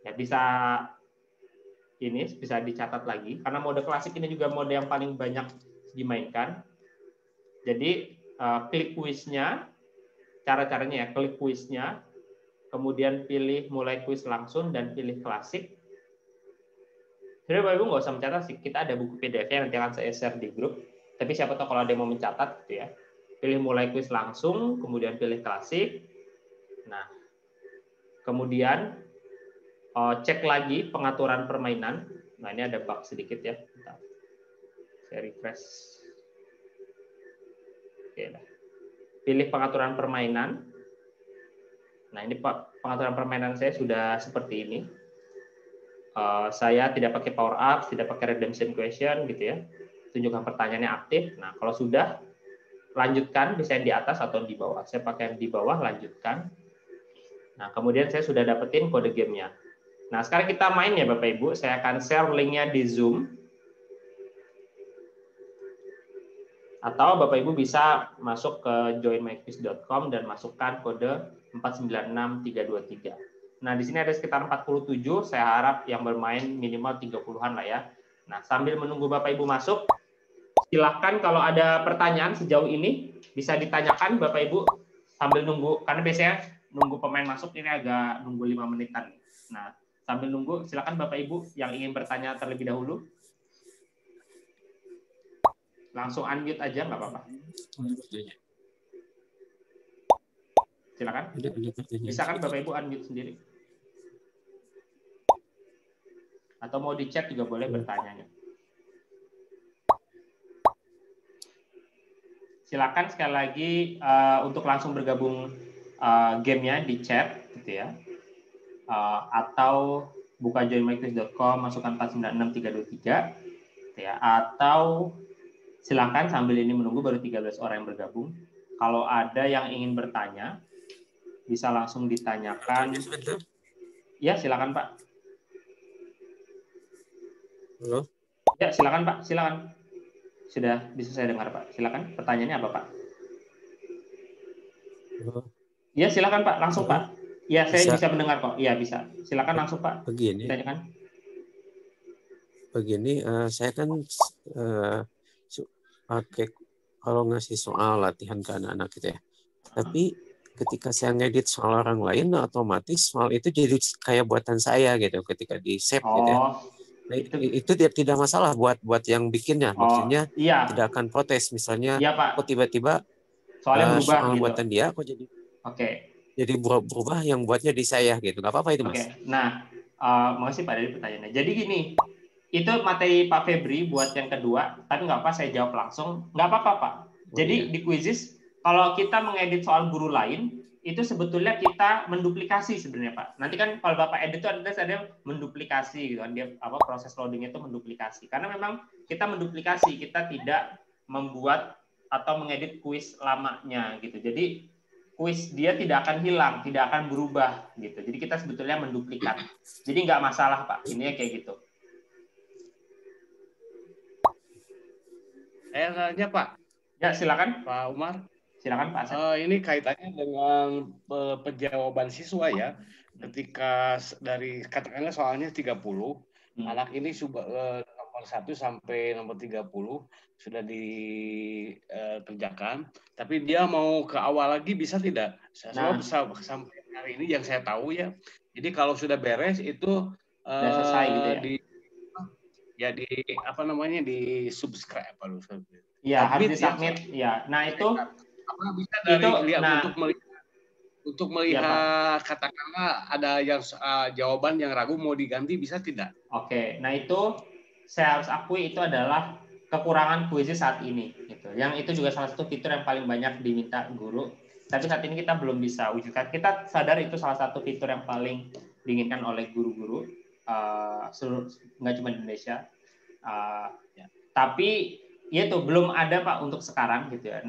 Ya, bisa dicatat lagi karena mode klasik ini juga mode yang paling banyak dimainkan. Jadi klik kuisnya, cara-caranya ya, klik kuisnya, kemudian pilih mulai kuis langsung dan pilih klasik. Jadi Bapak Ibu nggak usah mencatat sih, kita ada buku PDF-nya nanti akan saya share di grup. Tapi siapa tahu kalau ada yang mau mencatat gitu ya. Pilih mulai kuis langsung, kemudian pilih klasik. Nah, kemudian cek lagi pengaturan permainan. Nah, ini ada bug sedikit ya. Bentar. Saya refresh. Oke, dah. Pilih pengaturan permainan. Nah, ini pengaturan permainan saya sudah seperti ini. Saya tidak pakai power up, tidak pakai redemption question gitu ya. Tunjukkan pertanyaannya aktif. Nah, kalau sudah, lanjutkan, bisa yang di atas atau di bawah. Saya pakai yang di bawah, lanjutkan. Nah, kemudian saya sudah dapetin kode gamenya. Nah, sekarang kita main ya Bapak Ibu. Saya akan share linknya di Zoom. Atau Bapak Ibu bisa masuk ke joinmyquiz.com dan masukkan kode 496323. Nah, di sini ada sekitar 47. Saya harap yang bermain minimal 30-an lah ya. Nah, sambil menunggu Bapak Ibu masuk, silahkan kalau ada pertanyaan sejauh ini bisa ditanyakan Bapak Ibu sambil nunggu, karena biasanya nunggu pemain masuk ini agak nunggu 5 menitan. Nah, sambil nunggu silakan Bapak Ibu yang ingin bertanya terlebih dahulu. Langsung unmute aja nggak apa-apa. Silakan. Bisa kan Bapak Ibu unmute sendiri. Atau mau di chat juga boleh bertanya. Silakan sekali lagi untuk langsung bergabung gamenya di chat gitu ya. Atau buka joinmyquiz.com, masukkan 496323 gitu ya. Atau silakan sambil ini menunggu baru 13 orang yang bergabung. Kalau ada yang ingin bertanya bisa langsung ditanyakan. Ya, silakan Pak. Halo? Ya, silakan Pak, silakan. Sudah bisa saya dengar Pak. Silakan. Pertanyaannya apa Pak? Halo? Ya, silakan Pak, langsung Pak. Ya, saya bisa mendengar kok. Iya, bisa. Silakan langsung Pak. Begini. Ditanyakan. Begini, saya kan pakai kalau ngasih soal latihan ke anak-anak gitu ya. Tapi ketika saya ngedit soal orang lain, otomatis soal itu jadi kayak buatan saya gitu ketika di save gitu ya. Nah, itu tidak masalah buat yang bikinnya, maksudnya iya. Tidak akan protes misalnya. Iya Pak. Kok tiba-tiba soalnya berubah soal gitu. Buatan dia kok jadi. Oke. Jadi berubah yang buatnya di saya gitu. Nggak apa-apa itu, Mas. Oke. Nah, makasih Pak dari pertanyaannya. Jadi gini, itu materi Pak Febri buat yang kedua, tapi nggak apa saya jawab langsung. Nggak apa-apa Pak. Jadi di Quizizz, kalau kita mengedit soal guru lain, itu sebetulnya kita menduplikasi sebenarnya Pak. Nanti kan kalau Bapak edit itu ada menduplikasi gitu kan, dia proses loading itu menduplikasi. Karena memang kita menduplikasi, kita tidak membuat atau mengedit kuis lamanya gitu. Jadi kuis dia tidak akan hilang, tidak akan berubah gitu. Jadi kita sebetulnya menduplikat. Jadi nggak masalah Pak, ini kayak gitu. Saya nanya Pak. Ya silakan Pak Umar. Silakan Pak Asep. Ini kaitannya dengan penjawaban siswa ya. Ketika dari katakanlah soalnya 30, anak ini nomor 1 sampai nomor 30 sudah dikerjakan, tapi dia mau ke awal lagi bisa tidak? Saya sampai hari ini yang saya tahu ya. Jadi kalau sudah beres itu sudah selesai gitu ya. Di subscribe Iya, harus di-submit ya. Nah, itu bisa untuk melihat katakanlah ada yang jawaban yang ragu mau diganti bisa tidak? Oke. Nah, itu saya harus akui itu adalah kekurangan Quizizz saat ini gitu. Yang itu juga salah satu fitur yang paling banyak diminta guru. Tapi saat ini kita belum bisa wujudkan. Kita sadar itu salah satu fitur yang paling diinginkan oleh guru-guru nggak cuma di Indonesia. Tapi ya itu belum ada Pak untuk sekarang gitu ya.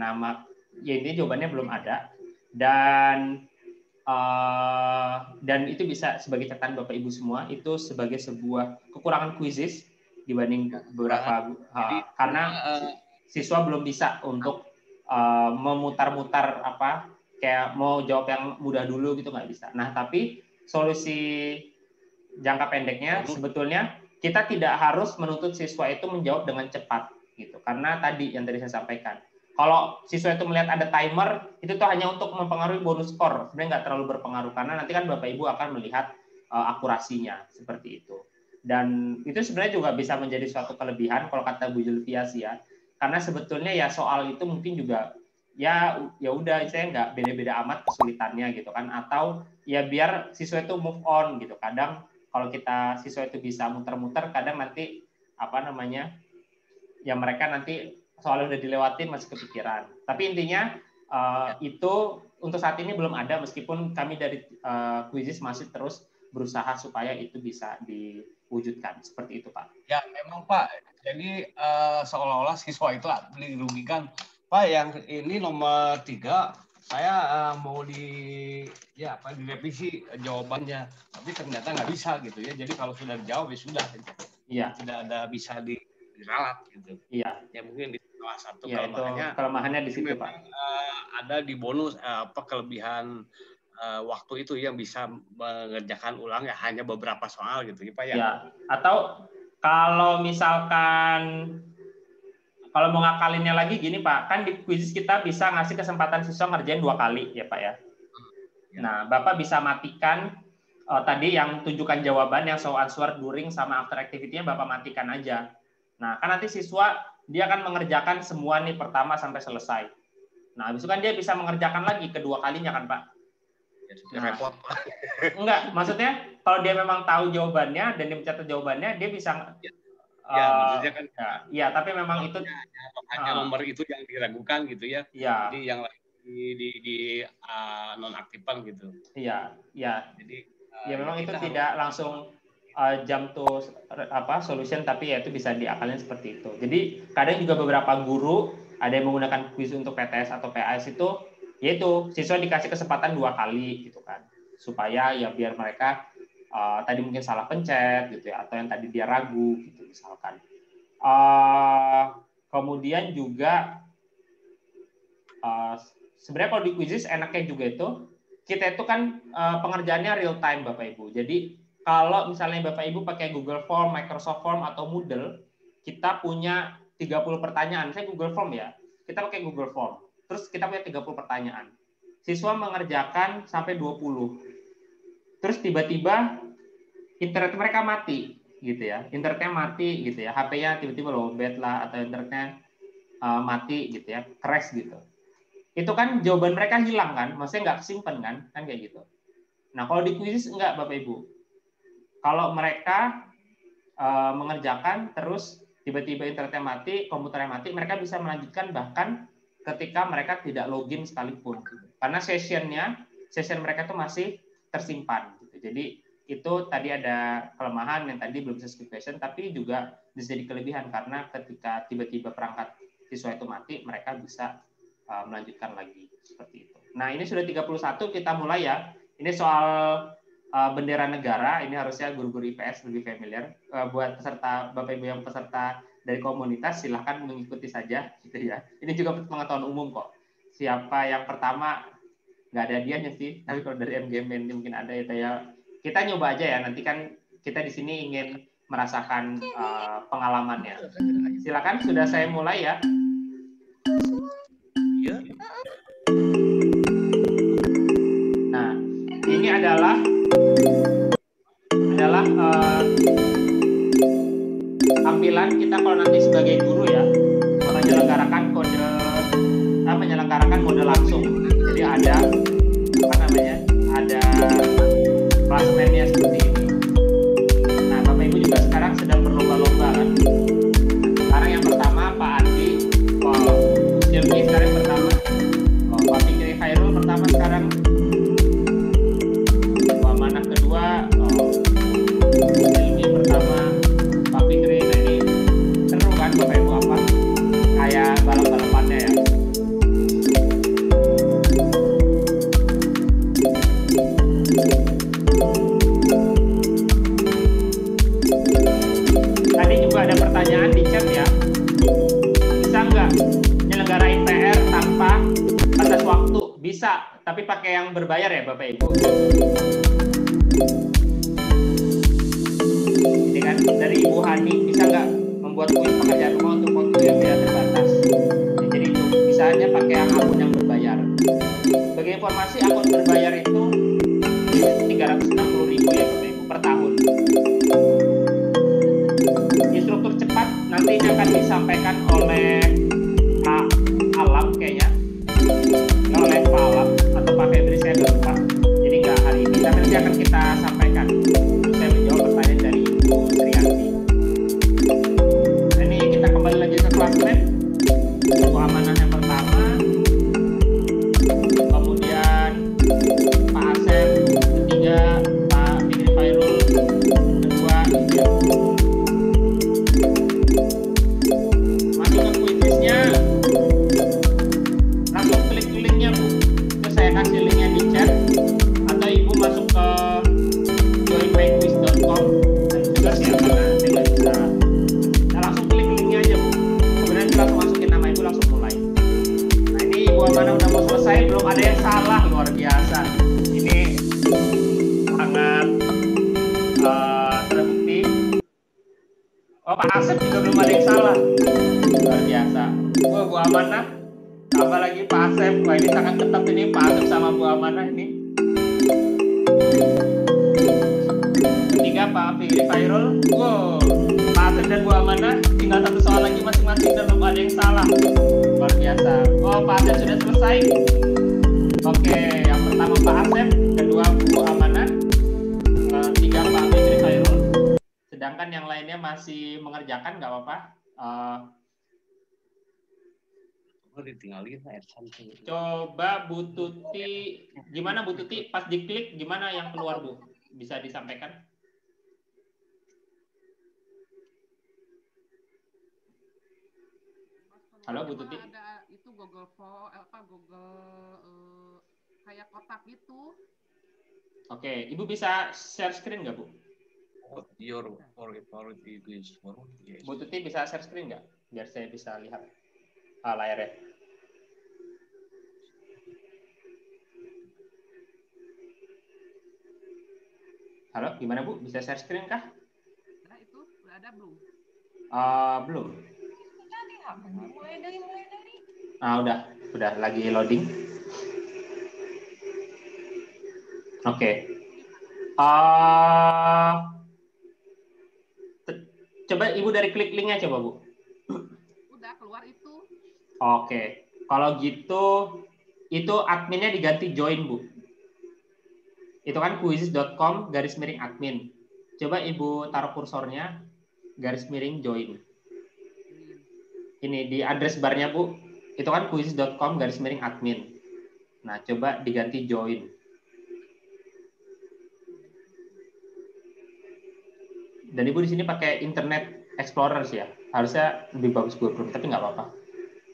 Ini jawabannya belum ada dan itu bisa sebagai catatan Bapak Ibu semua itu sebagai sebuah kekurangan Quizizz dibanding beberapa karena siswa belum bisa untuk memutar-mutar kayak mau jawab yang mudah dulu gitu nggak bisa. Nah tapi solusi jangka pendeknya sebetulnya kita tidak harus menuntut siswa itu menjawab dengan cepat gitu karena tadi yang tadi saya sampaikan kalau siswa itu melihat ada timer itu tuh hanya untuk mempengaruhi bonus skor sebenarnya nggak terlalu berpengaruh karena nanti kan Bapak Ibu akan melihat akurasinya seperti itu. Dan itu sebenarnya juga bisa menjadi suatu kelebihan kalau kata Bu Zulfia sih ya. Karena sebetulnya ya soal itu mungkin juga ya udah saya nggak beda-beda amat kesulitannya gitu kan atau ya biar siswa itu move on gitu. Kadang kalau kita siswa itu bisa muter-muter kadang nanti ya mereka nanti soalnya udah dilewatin masih kepikiran. Tapi intinya itu untuk saat ini belum ada meskipun kami dari Quizizz masih terus berusaha supaya itu bisa diwujudkan seperti itu Pak. Ya memang Pak. Jadi seolah-olah siswa itu dirugikan. Pak yang ini nomor 3 saya mau direvisi jawabannya, tapi ternyata nggak bisa gitu ya. Jadi kalau sudah dijawab ya sudah. Iya. Tidak ada bisa diralat gitu. Iya. Ya mungkin di salah satu kelemahannya di situ Pak. Ada di bonus kelebihan waktu itu yang bisa mengerjakan ulang ya hanya beberapa soal gitu ya Pak ya. Ya, atau kalau misalkan kalau mau ngakalinnya lagi gini Pak, kan di Quizizz kita bisa ngasih kesempatan siswa ngerjain 2 kali ya Pak ya. Nah, Bapak bisa matikan tadi yang tunjukkan jawaban yang show answer during sama after activity-nya Bapak matikan aja. Nah, kan nanti siswa dia akan mengerjakan semua nih pertama sampai selesai. Nah, habis itu kan dia bisa mengerjakan lagi kedua kalinya kan Pak. Repot. Enggak, maksudnya kalau dia memang tahu jawabannya dan dia mencatat jawabannya, dia bisa maksudnya kan ya, tapi memang itu hanya nomor itu yang diragukan gitu ya. Iya. Jadi yang lain di nonaktifan gitu. Iya. Jadi ya memang itu tidak langsung jump to solution tapi ya itu bisa diakalin seperti itu. Jadi kadang juga beberapa guru ada yang menggunakan quiz untuk PTS atau PAS itu yaitu siswa dikasih kesempatan 2 kali gitu kan supaya ya biar mereka tadi mungkin salah pencet gitu ya atau yang tadi dia ragu gitu misalkan kemudian juga sebenarnya kalau di Quizizz enaknya juga itu kita itu kan pengerjaannya real time Bapak Ibu jadi kalau misalnya Bapak Ibu pakai Google Form, Microsoft Form atau Moodle kita punya 30 pertanyaan saya Google Form ya kita pakai Google Form terus kita punya 30 pertanyaan. Siswa mengerjakan sampai 20. Terus tiba-tiba internet mereka mati gitu ya. Internetnya mati gitu ya. HP-nya tiba-tiba lowbat lah atau internetnya mati gitu ya. Crash gitu. itu kan jawaban mereka hilang kan, maksudnya nggak kesimpan kan kayak gitu. Nah kalau di quizzes enggak Bapak Ibu. Kalau mereka mengerjakan terus tiba-tiba internetnya mati, komputernya mati, mereka bisa melanjutkan bahkan ketika mereka tidak login sekalipun. Karena session mereka itu masih tersimpan. Gitu. Jadi itu tadi ada kelemahan yang tadi belum bisa skip question, tapi juga bisa jadi kelebihan karena ketika tiba-tiba perangkat siswa itu mati, mereka bisa melanjutkan lagi seperti itu. Nah ini sudah 31, kita mulai ya. Ini soal bendera negara, ini harusnya guru-guru IPS lebih familiar. Buat peserta Bapak Ibu yang peserta dari komunitas silahkan mengikuti saja gitu ya. Ini juga pengetahuan umum kok. Siapa yang pertama nggak ada hadiahnya sih, tapi kalau dari MGM ini mungkin ada ya. Kita nyoba aja ya, nanti kan kita di sini ingin merasakan pengalamannya. Silakan, sudah saya mulai ya. Nah, ini adalah tampilan kita kalau nanti sebagai guru ya menyelenggarakan mode langsung. Jadi ada ada klasmennya seperti ini. Nah, Bapak Ibu juga sekarang sedang berlomba-lomba kan. Sekarang yang pertama Pak Andi, Silvi sekarang pertama, Pak Fikri Khairul pertama sekarang, Pak Manah kedua, Silvi pertama, Pak Fikri. Nah ini seru kan Bapak Ibu apa? Kayak balap-balapannya ya. Tadi juga ada pertanyaan di chat ya. Bisa nggak nyelenggarain PR tanpa batas waktu? Bisa, tapi pakai yang berbayar ya Bapak Ibu. Jadi kan dari Ibu Hani, bisa nggak membuat kuis pekerjaan rumah untuk waktu yang tidak terbatas? Jadi bisa aja pakai akun yang berbayar. Sebagai informasi, akun berbayar itu 360.000 ya Bapak Ibu per tahun. Instruktur cepat nantinya akan disampaikan oleh Pak Alam kayaknya, oleh Pak Alam atau Pak Febri, saya lupa. Jadi nggak hari ini, tapi nanti akan kita sampaikan. Saya menjawab pertanyaan dari Ibu Triyanti. Nah, ini kita kembali lagi ke klasmen. Bu Amanah yang pertama, kemudian Pak Asep ketiga, Pak Fikri Khairul kedua, ya. Masuk ke kuisnya, langsung klik linknya Bu. Terus saya kasih linknya di chat, atau Ibu masuk ke joinmyquiz.com dan juga sih karena saya nggak bisa. Nah, langsung klik linknya aja Bu. Kemudian kita langsung masukin nama Ibu, langsung mulai. Nah ini Bu Amanah udah mau selesai, belum ada yang salah, luar biasa. Ini sangat terbukti. Oh, Pak Asep juga belum ada yang salah. Luar biasa. Wah, Bu Amanah, tambah lagi Pak Asep. Wah, ini sangat ketat ini Pak Asep sama Bu Amanah ini. Ketiga Pak Fikri Khairul. Wow, Pak Asep dan Bu Amanah tinggal satu soal lagi masing-masing dan belum ada yang salah. Luar biasa. Oh, Pak Asep sudah selesai. Oke, yang pertama Pak Asep, kedua Bu Amanah, tiga Pak Fikri Khairul. Sedangkan yang lainnya masih mengerjakan, nggak apa-apa. Ditinggalin Coba Bu Tuti, gimana Bu Tuti? Pas diklik, gimana yang keluar Bu? Bisa disampaikan? Halo Bu Tuti. Ada itu Google kayak kotak gitu. Oke, Ibu bisa share screen nggak Bu? Bu Tuti bisa share screen nggak? Biar saya bisa lihat layarnya. Halo, gimana Bu? Bisa share screen kah? Nah itu udah ada belum? Belum. Udah lagi loading. Oke. Coba Ibu dari klik linknya coba Bu. Udah keluar itu. Oke. Kalau gitu itu adminnya diganti join, Bu. Itu kan quizzes.com/admin. Coba Ibu taruh kursornya _join. Ini di address barnya, Bu. Itu kan quizzes.com/admin. Nah, coba diganti join. Dan Ibu di sini pakai Internet Explorer sih ya. Harusnya lebih bagus Google Chrome, tapi nggak apa-apa.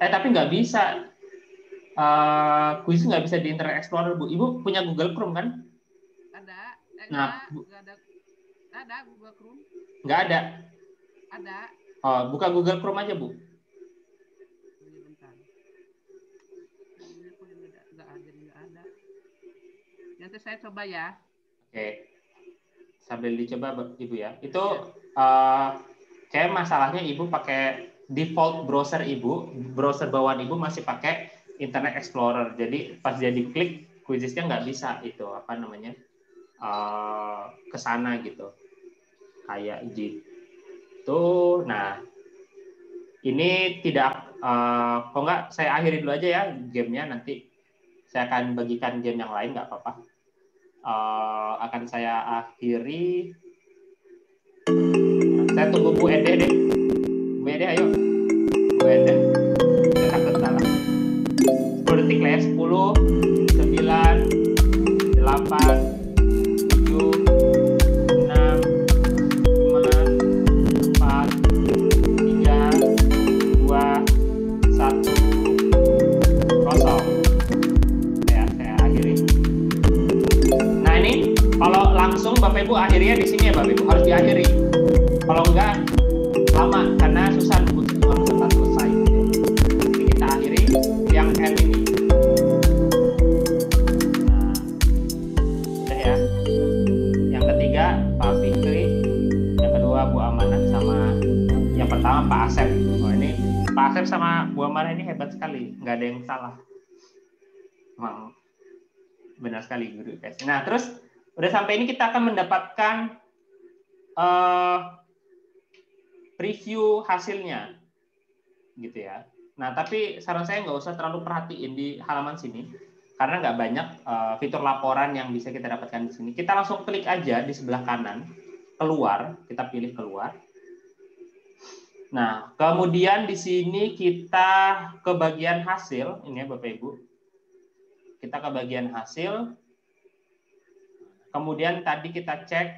Tapi nggak bisa. Quiz nggak bisa di Internet Explorer, Bu. Ibu punya Google Chrome kan? Ada. Nah, ada Google Chrome. Nggak ada. Ada. Oh, buka Google Chrome aja, Bu. Bentar. Nggak ada. Nanti saya coba ya. Oke. Sambil dicoba, Ibu ya. Itu kayak masalahnya Ibu pakai default browser Ibu, browser bawaan Ibu masih pakai Internet Explorer. Jadi pas dia diklik, Quizzes-nya nggak bisa itu apa namanya ke sana gitu. Kayak gitu. Nah, ini tidak. Kok nggak saya akhiri dulu aja ya gamenya, nanti saya akan bagikan game yang lain, nggak apa-apa. Akan saya akhiri. Saya tunggu Bu Ede deh. Bu Ede, ayo. Bu Ede. Saya takut salah. 10 detik lah ya. 10, 9, 8, 7, 6, 5, 4, 3, 2, 1, 0. Saya akhiri. Nah, ini kalau langsung Bapak Ibu akhirnya di sini ya Bapak Ibu, harus diakhiri. Kalau enggak lama karena susah nunggu semua peserta selesai. Jadi kita akhiri yang end ini. Nah, udah ya. Yang ketiga Pak Fikri, yang kedua Bu Amanah, sama yang pertama Pak Asep. Oh, ini Pak Asep sama Bu Amanah ini hebat sekali, nggak ada yang salah. Memang benar sekali guru guys. Nah, terus udah sampai ini kita akan mendapatkan preview hasilnya, gitu ya. Nah, tapi saran saya nggak usah terlalu perhatiin di halaman sini, karena nggak banyak fitur laporan yang bisa kita dapatkan di sini. Kita langsung klik aja di sebelah kanan, keluar, kita pilih keluar. Nah, kemudian di sini kita ke bagian hasil, ini ya Bapak Ibu. Kita ke bagian hasil. Kemudian tadi kita cek,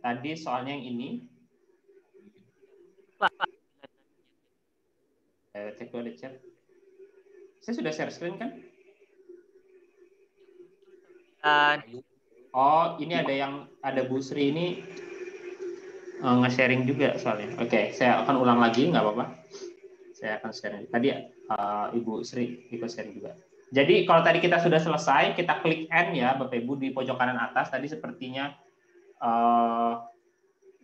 tadi soalnya yang ini. Cek dulu di chat. Saya sudah share screen kan? Oh, ini ada Bu Sri ini nge-sharing juga soalnya. Oke, saya akan ulang lagi, nggak apa-apa. Saya akan sharing. Tadi Ibu Sri ikut sharing juga. Jadi kalau tadi kita sudah selesai, kita klik N ya Bapak Ibu di pojok kanan atas. Tadi sepertinya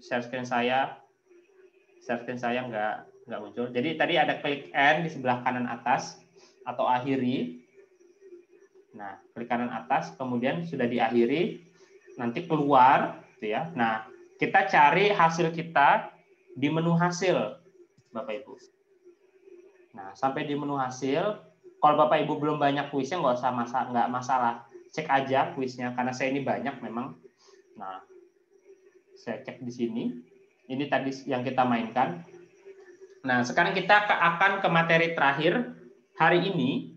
share screen saya nggak muncul. Jadi tadi ada klik N di sebelah kanan atas atau akhiri. Nah, klik kanan atas, kemudian sudah diakhiri, nanti keluar, gitu ya. Nah, kita cari hasil kita di menu hasil, Bapak Ibu. Nah, sampai di menu hasil, kalau Bapak Ibu belum banyak kuisnya nggak masalah, cek aja kuisnya karena saya ini banyak memang. Nah, saya cek di sini. Ini tadi yang kita mainkan. Nah, sekarang kita akan ke materi terakhir hari ini,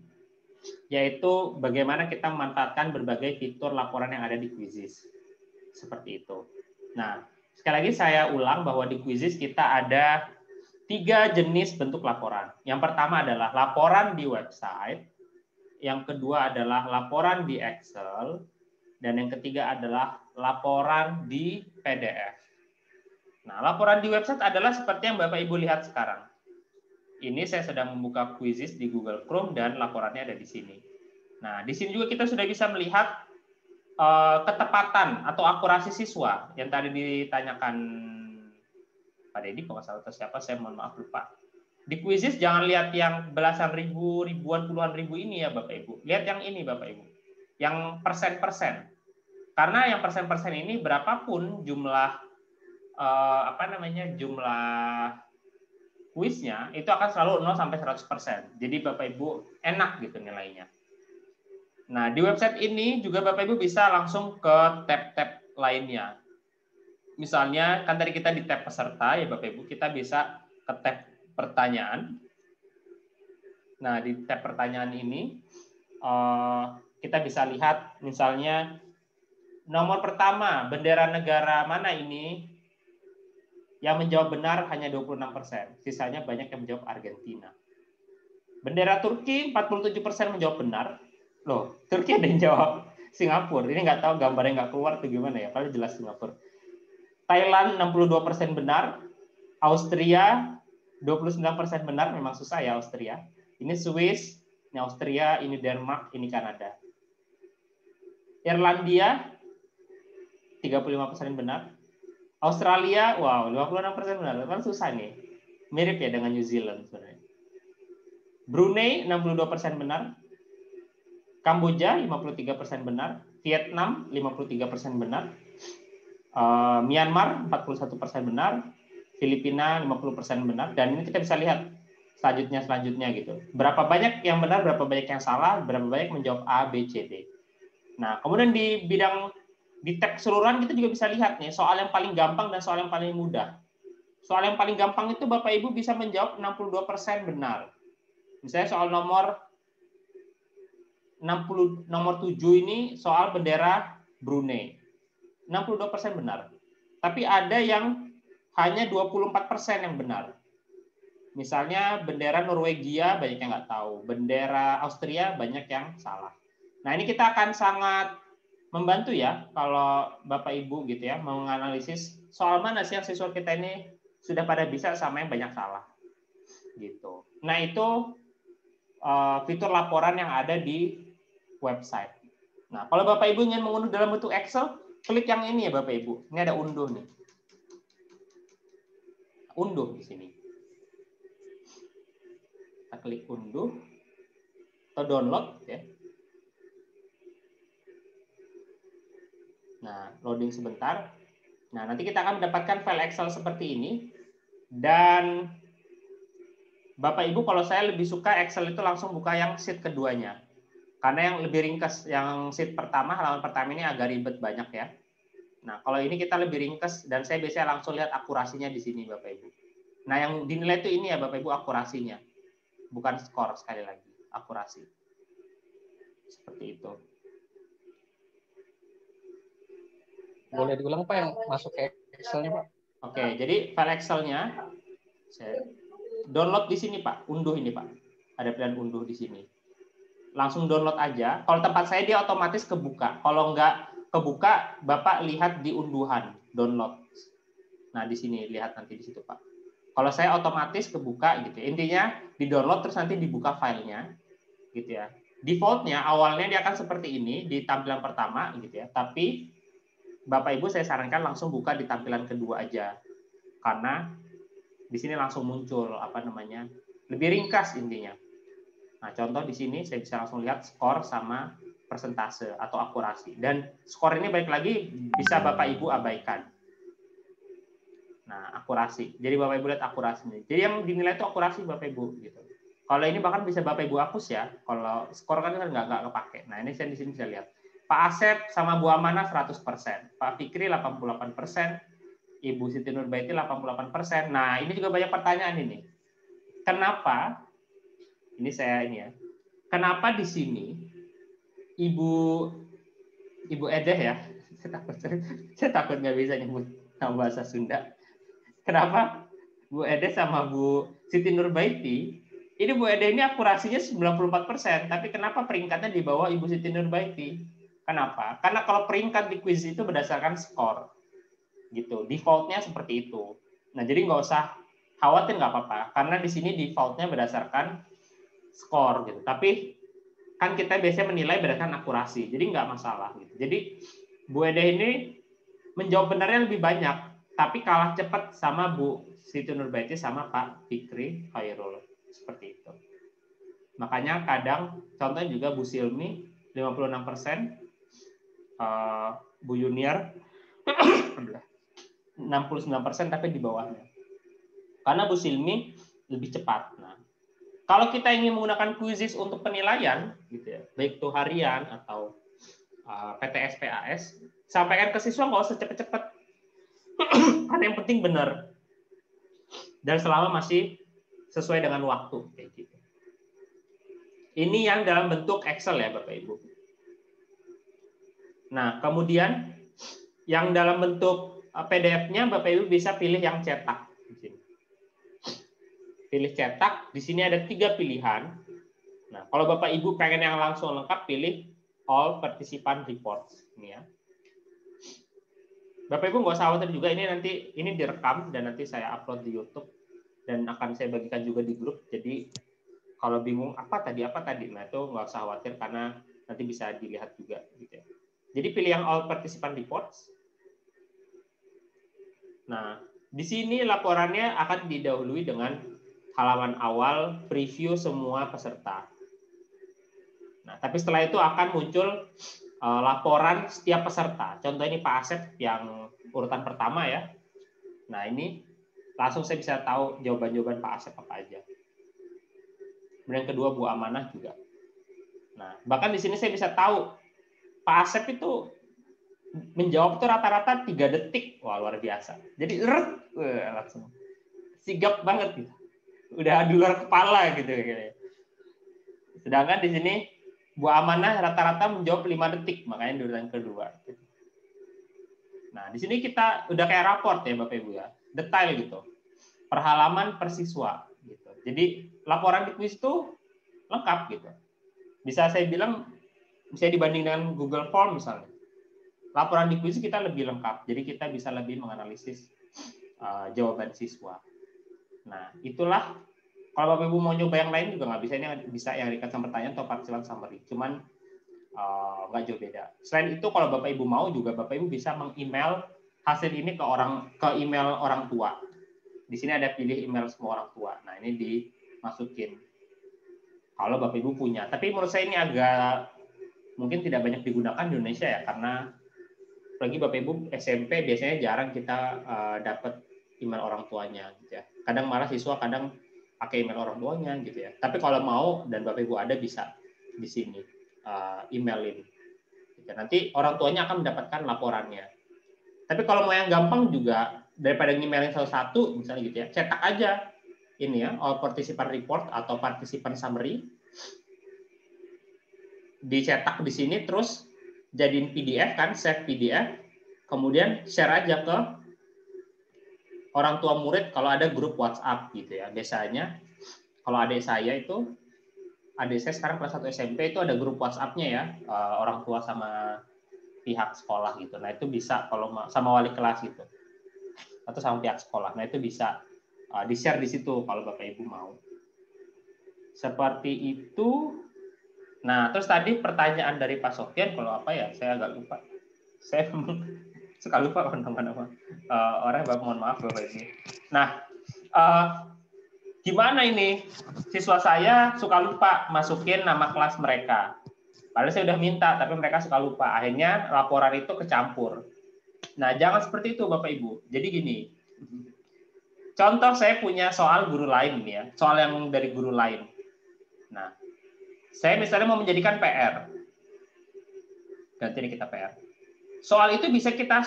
yaitu bagaimana kita memanfaatkan berbagai fitur laporan yang ada di Quizzes. Seperti itu. Nah, sekali lagi saya ulang bahwa di Quizzes kita ada 3 jenis bentuk laporan. Yang pertama adalah laporan di website, yang kedua adalah laporan di Excel, dan yang ketiga adalah laporan di PDF. Nah, laporan di website adalah seperti yang Bapak Ibu lihat sekarang. Ini saya sedang membuka Quizzes di Google Chrome dan laporannya ada di sini. Nah, di sini juga kita sudah bisa melihat ketepatan atau akurasi siswa yang tadi ditanyakan Pak Deddy, kalau salah atau siapa, saya mohon maaf lupa. Di Quizzes jangan lihat yang belasan ribu, ribuan, puluhan ribu ini ya Bapak Ibu. Lihat yang ini Bapak Ibu. Yang persen-persen. Karena yang persen-persen ini berapapun jumlah jumlah kuisnya itu akan selalu 0 sampai 100%. Jadi Bapak Ibu enak gitu nilainya. Nah, di website ini juga Bapak Ibu bisa langsung ke tab-tab lainnya. Misalnya, kan tadi kita di tab peserta, ya Bapak Ibu, kita bisa ke tab pertanyaan. Nah, di tab pertanyaan ini, kita bisa lihat misalnya nomor pertama, bendera negara mana ini? Yang menjawab benar hanya 26%. Sisanya banyak yang menjawab Argentina. Bendera Turki 47% menjawab benar. Loh, Turki ada yang jawab Singapura. Ini nggak tahu gambarnya nggak keluar atau gimana ya. Paling jelas Singapura. Thailand 62% benar. Austria 29% benar. Memang susah ya Austria. Ini Swiss, ini Austria, ini Denmark, ini Kanada. Irlandia 35% benar. Australia, wow, 56% benar. Kan susah nih. Mirip ya dengan New Zealand sebenarnya. Brunei 62% benar. Kamboja 53% benar, Vietnam 53% benar, Myanmar 41% benar, Filipina 50% benar, dan ini kita bisa lihat selanjutnya gitu. Berapa banyak yang benar, berapa banyak yang salah, berapa banyak menjawab A, B, C, D. Nah, kemudian di tab keseluruhan kita juga bisa lihat nih soal yang paling gampang dan soal yang paling mudah. Soal yang paling gampang itu Bapak Ibu bisa menjawab 62% benar. Misalnya soal nomor 7 ini soal bendera Brunei. 62% benar. Tapi ada yang hanya 24% yang benar. Misalnya bendera Norwegia banyak yang nggak tahu. Bendera Austria banyak yang salah. Nah, ini kita akan sangat membantu ya kalau Bapak Ibu gitu ya mau menganalisis soal mana sih yang siswa kita ini sudah pada bisa sama yang banyak salah. Gitu. Nah, itu fitur laporan yang ada di website. Nah, kalau Bapak Ibu ingin mengunduh dalam bentuk Excel, klik yang ini ya Bapak Ibu. Ini ada unduh nih. Unduh di sini. Kita klik unduh atau download ya. Nah, loading sebentar. Nah, nanti kita akan mendapatkan file Excel seperti ini. Dan Bapak Ibu kalau saya lebih suka Excel itu langsung buka yang sheet keduanya. Karena yang lebih ringkas, yang sheet pertama, halaman pertama ini agak ribet banyak ya. Nah, kalau ini kita lebih ringkas dan saya biasanya langsung lihat akurasinya di sini Bapak Ibu. Nah, yang dinilai itu ini ya Bapak Ibu akurasinya. Bukan skor sekali lagi, akurasi. Seperti itu. Boleh diulang Pak yang masuk ke Excel-nya Pak? Oke, jadi file Excel-nya saya download di sini Pak, unduh ini Pak. Ada pilihan unduh di sini. Langsung download aja. Kalau tempat saya dia otomatis kebuka. Kalau nggak kebuka, Bapak lihat di unduhan, download. Nah, di sini lihat nanti di situ, Pak. Kalau saya otomatis kebuka gitu. Intinya di download terus nanti dibuka filenya gitu ya. Defaultnya awalnya dia akan seperti ini di tampilan pertama gitu ya. Tapi Bapak Ibu saya sarankan langsung buka di tampilan kedua aja. Karena di sini langsung muncul lebih ringkas intinya. Nah, contoh di sini saya bisa langsung lihat skor sama persentase atau akurasi. Dan skor ini balik lagi bisa Bapak Ibu abaikan. Nah, akurasi. Jadi Bapak Ibu lihat akurasinya. Jadi yang dinilai itu akurasi Bapak Ibu gitu. Kalau ini bahkan bisa Bapak Ibu hapus ya. Kalau skor kan nggak kepake. Nah, ini saya di sini bisa lihat. Pak Asep sama Bu Amanah 100%. Pak Fikri 88%. Ibu Siti Nurbaiti 88%. Nah, ini juga banyak pertanyaan ini. Kenapa? Ini saya ini ya. Kenapa di sini Ibu Edeh ya? Saya takut nggak bisa nyebut nama bahasa Sunda. Kenapa Bu Edeh sama Bu Siti Nurbaiti? Ini Bu Edeh ini akurasinya 94%, tapi kenapa peringkatnya di bawah Ibu Siti Nurbaiti? Kenapa? Karena kalau peringkat di quiz itu berdasarkan skor. Gitu. Defaultnya seperti itu. Nah, jadi nggak usah khawatir, nggak apa-apa. Karena di sini defaultnya berdasarkan skor gitu. Tapi kan kita biasanya menilai berdasarkan akurasi, jadi nggak masalah gitu. Jadi Bu Edeh ini menjawab benarnya lebih banyak, tapi kalah cepat sama Bu Siti Nurbaiti sama Pak Fikri Khairul. Seperti itu. Makanya kadang contohnya juga Bu Silmi 56%, Bu Yuniar 69% tapi di bawahnya. Karena Bu Silmi lebih cepat. Nah, Kalau kita ingin menggunakan quizzes untuk penilaian, gitu ya, baik itu harian atau PTS, PAS, sampaikan ke siswa nggak usah cepet-cepet. Karena yang penting benar. Dan selama masih sesuai dengan waktu. Kayak gitu. Ini yang dalam bentuk Excel ya Bapak Ibu. Nah, kemudian yang dalam bentuk PDF-nya Bapak Ibu bisa pilih yang cetak. Di sini. Pilih cetak, di sini ada 3 pilihan. Nah, kalau Bapak Ibu pengen yang langsung lengkap, pilih All Participant Reports. Ini ya. Bapak Ibu nggak usah khawatir juga, ini direkam dan nanti saya upload di YouTube dan akan saya bagikan juga di grup. Jadi kalau bingung apa tadi, nah itu nggak usah khawatir karena nanti bisa dilihat juga. Gitu ya. Jadi pilih yang All Participant Reports. Nah, di sini laporannya akan didahului dengan halaman awal preview semua peserta. Nah, tapi setelah itu akan muncul laporan setiap peserta. Contoh ini Pak Asep yang urutan pertama ya. Nah, ini langsung saya bisa tahu jawaban-jawaban Pak Asep apa aja. Kemudian yang kedua Bu Amanah juga. Nah, bahkan di sini saya bisa tahu Pak Asep itu menjawab itu rata-rata 3 detik. Wah, luar biasa. Jadi langsung sigap banget gitu. Udah di luar kepala gitu. Sedangkan di sini Bu Amanah rata-rata menjawab 5 detik, makanya di urutan kedua. Nah, di sini kita udah kayak raport ya Bapak Ibu ya, detail gitu. Per halaman per siswa gitu. Jadi laporan di kuis itu lengkap gitu. Bisa saya bilang bisa dibanding dengan Google Form misalnya. Laporan di kuis kita lebih lengkap. Jadi kita bisa lebih menganalisis jawaban siswa. Nah, itulah kalau Bapak Ibu mau nyoba yang lain juga nggak bisa, ini bisa yang ringkasan pertanyaan atau participant summary. Cuman nggak jauh beda. Selain itu kalau Bapak Ibu mau juga Bapak Ibu bisa meng-email hasil ini ke email orang tua. Di sini ada pilih email semua orang tua. Nah, ini dimasukin. Kalau Bapak Ibu punya. Tapi menurut saya ini agak mungkin tidak banyak digunakan di Indonesia ya, karena apalagi Bapak Ibu SMP biasanya jarang kita dapat email orang tuanya gitu ya. Kadang malah siswa kadang pakai email orang tuanya gitu ya. Tapi kalau mau dan Bapak Ibu ada bisa di sini emailin. Gitu. Nanti orang tuanya akan mendapatkan laporannya. Tapi kalau mau yang gampang juga daripada ngemailin satu-satu misalnya gitu ya, cetak aja ini ya, All Participant Report atau Participant Summary. Dicetak di sini terus jadiin PDF kan, save PDF, kemudian share aja ke orang tua murid kalau ada grup WhatsApp gitu ya. Biasanya kalau adik saya sekarang kelas 1 SMP itu ada grup WhatsApp-nya ya, orang tua sama pihak sekolah gitu. Nah, itu bisa kalau sama wali kelas gitu. Atau sama pihak sekolah. Nah, itu bisa di-share di situ kalau Bapak Ibu mau. Seperti itu. Nah, terus tadi pertanyaan dari Pak Sofyan, kalau apa ya, saya agak lupa. Saya suka lupa nama-nama orang, Bapak, mohon maaf Bapak ini. Nah, gimana ini? Siswa saya suka lupa masukin nama kelas mereka. Padahal saya udah minta, tapi mereka suka lupa. Akhirnya laporan itu kecampur. Nah, jangan seperti itu Bapak Ibu. Jadi gini, contoh saya punya soal guru lain nih ya, soal yang dari guru lain. Nah, saya misalnya mau menjadikan PR. Ganti nih kita PR. Soal itu bisa kita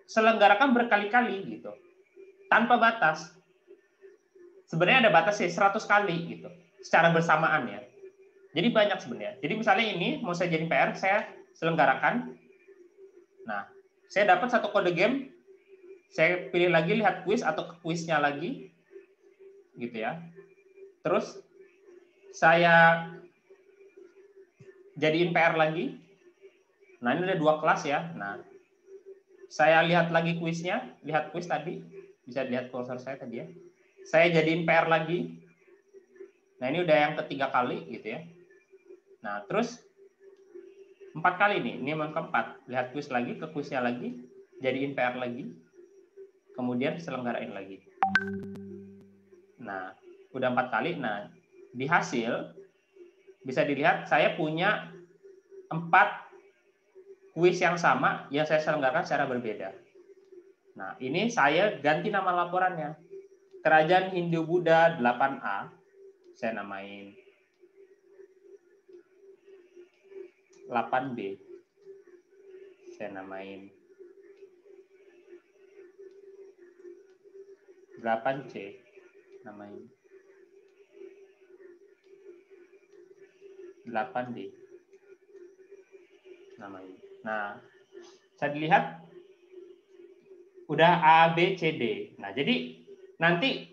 selenggarakan berkali-kali gitu. Tanpa batas. Sebenarnya ada batas sih 100 kali gitu. Secara bersamaan ya. Jadi banyak sebenarnya. Jadi misalnya ini mau saya jadi PR, saya selenggarakan. Nah, saya dapat satu kode game. Saya pilih lagi lihat kuis atau ke kuisnya lagi. Gitu ya. Terus saya jadiin PR lagi. Nah, ini ada 2 kelas ya. Nah, saya lihat lagi kuisnya, lihat kuis tadi. Bisa lihat cursor saya tadi ya. Saya jadiin PR lagi. Nah, ini udah yang ketiga kali gitu ya. Nah, terus 4 kali nih. Ini yang keempat. Lihat kuis lagi, ke kuisnya lagi, jadiin PR lagi. Kemudian selenggarain lagi. Nah, udah 4 kali. Nah, di hasil bisa dilihat saya punya 4 kuis yang sama yang saya selenggarakan secara berbeda. Nah, ini saya ganti nama laporannya. Kerajaan Hindu Buddha 8A saya namain 8B. Saya namain 8C. Namain 8D. Namain. Nah, saya dilihat udah A, B, C, D. Nah, jadi nanti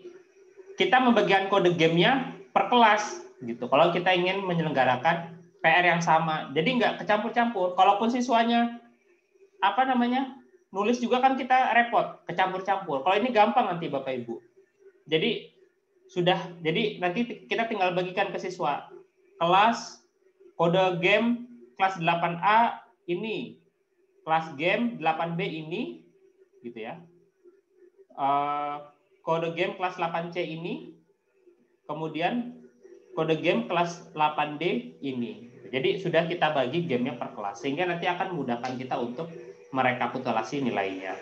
kita membagikan kode gamenya per kelas gitu. Kalau kita ingin menyelenggarakan PR yang sama, jadi nggak kecampur-campur. Kalaupun siswanya nulis juga kan kita repot, kecampur-campur. Kalau ini gampang nanti Bapak Ibu. Jadi nanti kita tinggal bagikan ke siswa. Kelas kode game kelas 8A ini, kelas game 8B ini, gitu ya. Kode game kelas 8C ini, kemudian kode game kelas 8D ini. Jadi sudah kita bagi gamenya per kelas, sehingga nanti akan memudahkan kita untuk merekapitulasi nilainya.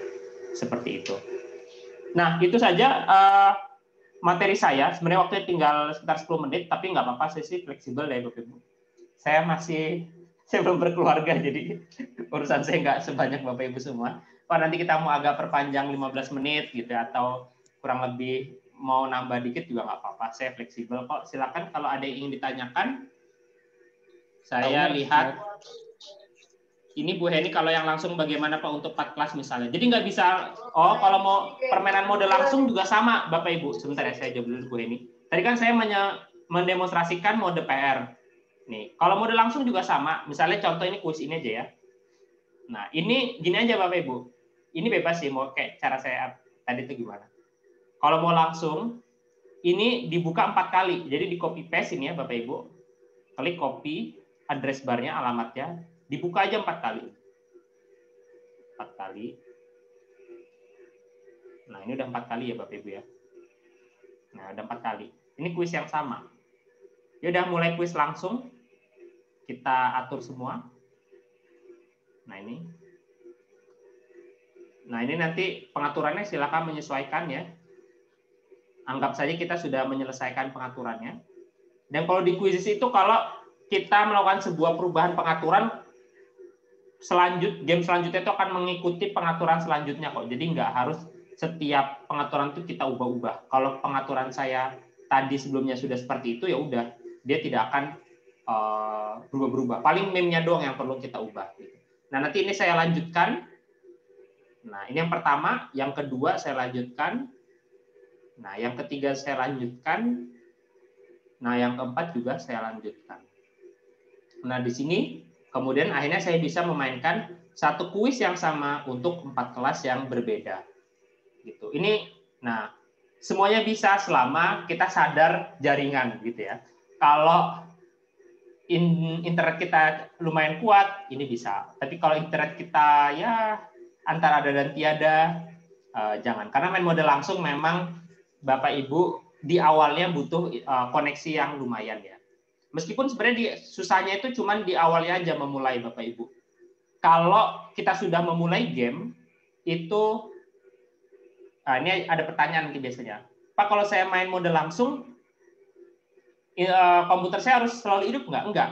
Seperti itu. Nah, itu saja materi saya. Sebenarnya waktunya tinggal sekitar 10 menit, tapi nggak apa-apa, saya sih fleksibel ya Bapak Ibu. Saya belum berkeluarga, jadi urusan saya nggak sebanyak Bapak Ibu semua. Kalau nanti kita mau agak perpanjang 15 menit gitu, atau kurang lebih mau nambah dikit juga nggak apa-apa, saya fleksibel kok. Silakan kalau ada yang ingin ditanyakan. Saya lihat ini Bu Heni, kalau yang langsung bagaimana Pak untuk 4 kelas misalnya. Jadi nggak bisa, kalau mau permainan mode langsung juga sama Bapak Ibu. Sebentar ya, saya jawab dulu Bu Heni. Tadi kan saya mendemonstrasikan mode PR. Nih, kalau mode langsung juga sama. Misalnya contoh ini kuis ini aja ya. Nah, ini gini aja Bapak Ibu. Ini bebas sih mau kayak cara saya tadi itu gimana. Kalau mau langsung, ini dibuka 4 kali. Jadi di copy paste ini ya Bapak Ibu. Klik copy, address barnya, alamatnya. Dibuka aja 4 kali. 4 kali. Nah, ini udah 4 kali ya Bapak Ibu ya. Nah, udah 4 kali. Ini kuis yang sama. Ya udah mulai kuis langsung. Kita atur semua. Nah, ini. Nah, ini nanti pengaturannya silakan menyesuaikan ya. Anggap saja kita sudah menyelesaikan pengaturannya. Dan kalau di quizzes itu kalau kita melakukan sebuah perubahan pengaturan, game selanjutnya itu akan mengikuti pengaturan selanjutnya kok. Jadi nggak harus setiap pengaturan itu kita ubah-ubah. Kalau pengaturan saya tadi sebelumnya sudah seperti itu, ya udah, dia tidak akan berubah-berubah. Paling meme-nya doang yang perlu kita ubah. Nah, nanti ini saya lanjutkan. Nah, ini yang pertama, yang kedua saya lanjutkan. Nah, yang ketiga saya lanjutkan. Nah, yang keempat juga saya lanjutkan. Nah, di sini kemudian akhirnya saya bisa memainkan satu kuis yang sama untuk 4 kelas yang berbeda. Gitu. Ini, nah, semuanya bisa selama kita sadar jaringan, gitu ya. Kalau internet kita lumayan kuat, ini bisa. Tapi kalau internet kita ya antara ada dan tiada, jangan. Karena main mode langsung memang Bapak Ibu di awalnya butuh koneksi yang lumayan ya. Meskipun sebenarnya susahnya itu cuman di awalnya aja memulai Bapak Ibu. Kalau kita sudah memulai game, itu ini ada pertanyaan nanti biasanya. Pak, kalau saya main mode langsung, komputer saya harus selalu hidup nggak? Enggak.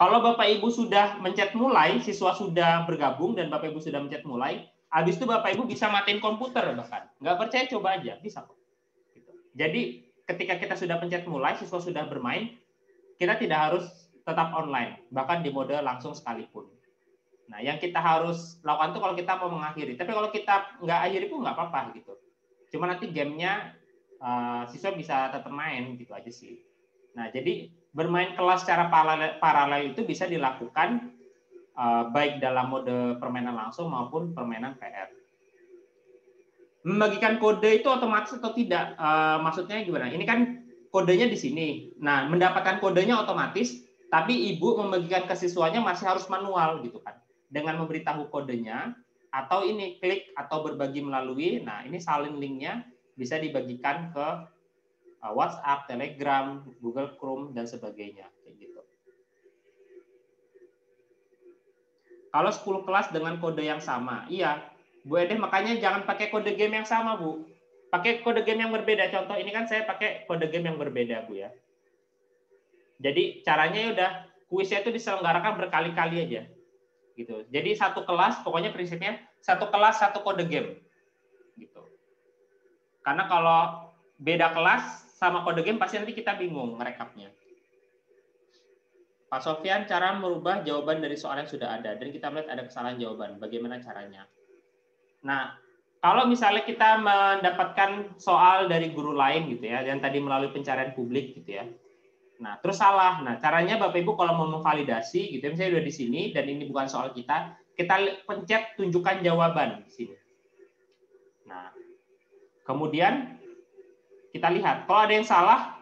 Kalau Bapak Ibu sudah mencet mulai, siswa sudah bergabung dan Bapak Ibu sudah mencet mulai, habis itu Bapak Ibu bisa matiin komputer bahkan. Nggak percaya coba aja, bisa kok. Gitu. Jadi ketika kita sudah pencet mulai, siswa sudah bermain, kita tidak harus tetap online, bahkan di mode langsung sekalipun. Nah, yang kita harus lakukan itu kalau kita mau mengakhiri. Tapi kalau kita nggak akhiri pun nggak apa-apa gitu. Cuma nanti gamenya siswa bisa tetap main gitu aja sih. Nah, jadi bermain kelas secara paralel itu bisa dilakukan baik dalam mode permainan langsung maupun permainan PR. Membagikan kode itu otomatis atau tidak? Maksudnya gimana? Ini kan kodenya di sini. Nah, mendapatkan kodenya otomatis, tapi ibu membagikan ke siswanya masih harus manual gitu kan. Dengan memberitahu kodenya, atau ini klik atau berbagi melalui, nah ini salin linknya bisa dibagikan ke WhatsApp, Telegram, Google Chrome, dan sebagainya. Kayak gitu. Kalau 10 kelas dengan kode yang sama, iya. Bu Edeh, makanya jangan pakai kode game yang sama, Bu. Pakai kode game yang berbeda. Contoh ini kan saya pakai kode game yang berbeda, Bu ya. Jadi caranya ya udah kuisnya itu diselenggarakan berkali-kali aja. Gitu. Jadi satu kelas, pokoknya prinsipnya satu kelas satu kode game. Gitu. Karena kalau beda kelas sama kode game pasti nanti kita bingung merekapnya. Pak Sofyan, cara merubah jawaban dari soal yang sudah ada dan kita melihat ada kesalahan jawaban. Bagaimana caranya? Nah, kalau misalnya kita mendapatkan soal dari guru lain gitu ya, yang tadi melalui pencarian publik gitu ya. Nah, terus salah. Nah, caranya Bapak Ibu kalau mau memvalidasi gitu, misalnya udah di sini dan ini bukan soal kita pencet tunjukkan jawaban di sini. Nah, kemudian kita lihat kalau ada yang salah,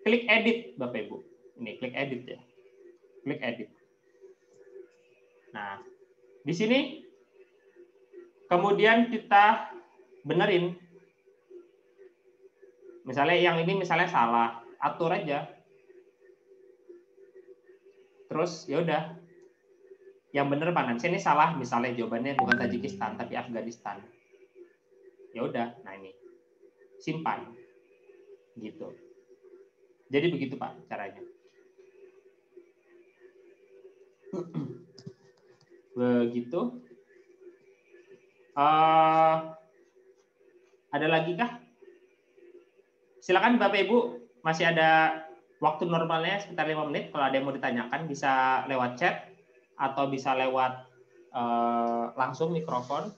klik edit Bapak Ibu. Ini klik edit ya. Klik edit. Nah, di sini kemudian kita benerin. Misalnya yang ini misalnya salah, atur aja. Terus ya udah, yang bener mana? Misalnya ini salah, misalnya jawabannya bukan Tajikistan tapi Afghanistan. Ya udah, nah ini simpan, gitu. Jadi begitu Pak caranya. Begitu. Ada lagi kah? Silakan Bapak Ibu, masih ada waktu normalnya sekitar 5 menit. Kalau ada yang mau ditanyakan bisa lewat chat atau bisa lewat langsung mikrofon.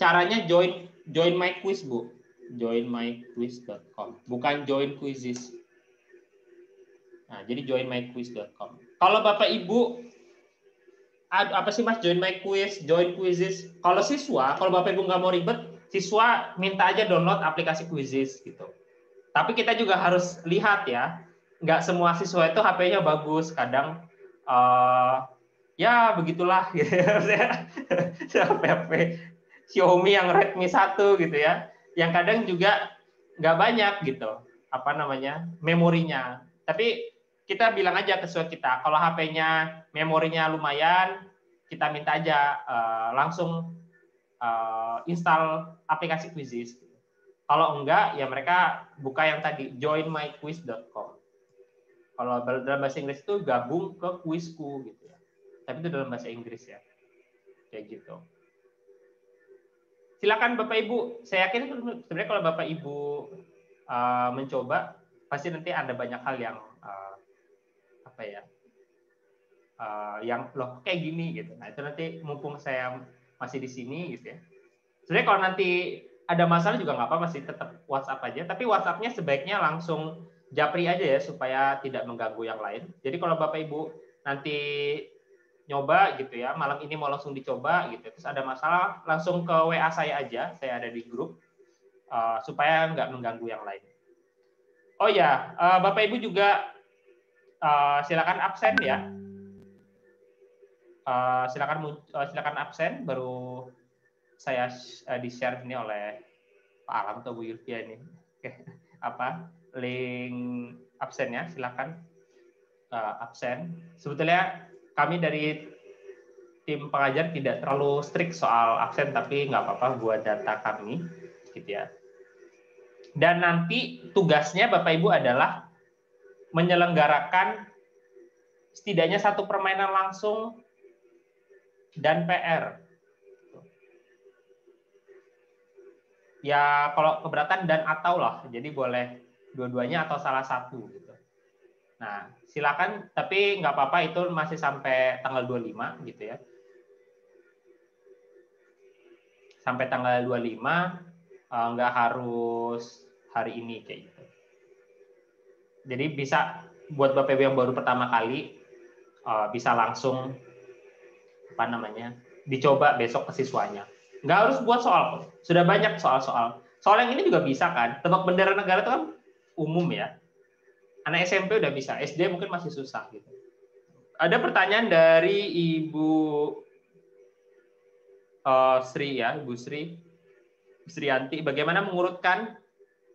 Caranya join my quiz Bu, joinmyquiz.com, bukan join quizzes. Nah, jadi joinmyquiz.com. Kalau Bapak Ibu apa sih Mas join my quiz, join quizzes? Kalau siswa, kalau Bapak Ibu nggak mau ribet, siswa minta aja download aplikasi quizzes gitu. Tapi kita juga harus lihat ya, nggak semua siswa itu HP-nya bagus, kadang ya begitulah gitu ya. HP Xiaomi yang Redmi 1 gitu ya, yang kadang juga nggak banyak gitu, apa namanya, memorinya. Tapi kita bilang aja ke siswa kita, kalau HP-nya memorinya lumayan, kita minta aja langsung install aplikasi quizzes. Kalau enggak, ya mereka buka yang tadi, joinmyquiz.com. Kalau dalam bahasa Inggris itu gabung ke quizku gitu ya. Tapi itu dalam bahasa Inggris ya. Kayak gitu. Silakan Bapak Ibu. Saya yakin sebenarnya kalau Bapak Ibu mencoba, pasti nanti ada banyak hal yang yang loh kayak gini gitu. Nah itu nanti mumpung saya masih di sini gitu ya. Sebenarnya kalau nanti ada masalah juga nggak apa-apa, masih tetap WhatsApp aja. Tapi WhatsApp-nya sebaiknya langsung japri aja ya supaya tidak mengganggu yang lain. Jadi kalau Bapak Ibu nanti nyoba gitu ya, malam ini mau langsung dicoba gitu. Terus ada masalah langsung ke WA saya aja, saya ada di grup supaya nggak mengganggu yang lain. Oh ya, Bapak Ibu juga silakan absen ya. Silakan absen, baru saya di-share ini oleh Pak Alam atau Bu Yulvia ini. Link absennya, silakan absen. Sebetulnya kami dari tim pengajar tidak terlalu strict soal absen, tapi nggak apa-apa buat data kami, gitu ya. Dan nanti tugasnya Bapak Ibu adalah menyelenggarakan setidaknya satu permainan langsung dan PR. Ya kalau keberatan dan atau lah, jadi boleh dua-duanya atau salah satu gitu. Nah silakan, tapi nggak apa-apa itu masih sampai tanggal 25 gitu ya. Sampai tanggal 25 nggak harus hari ini kayak gitu. Jadi bisa buat Bapak Ibu yang baru pertama kali bisa langsung dicoba besok ke siswanya. Nggak harus buat soal, sudah banyak soal-soal. Soal yang ini juga bisa kan, tebak bendera negara itu kan umum ya. Anak SMP udah bisa, SD mungkin masih susah gitu. Ada pertanyaan dari Ibu Sri ya, Ibu Srianti, bagaimana mengurutkan?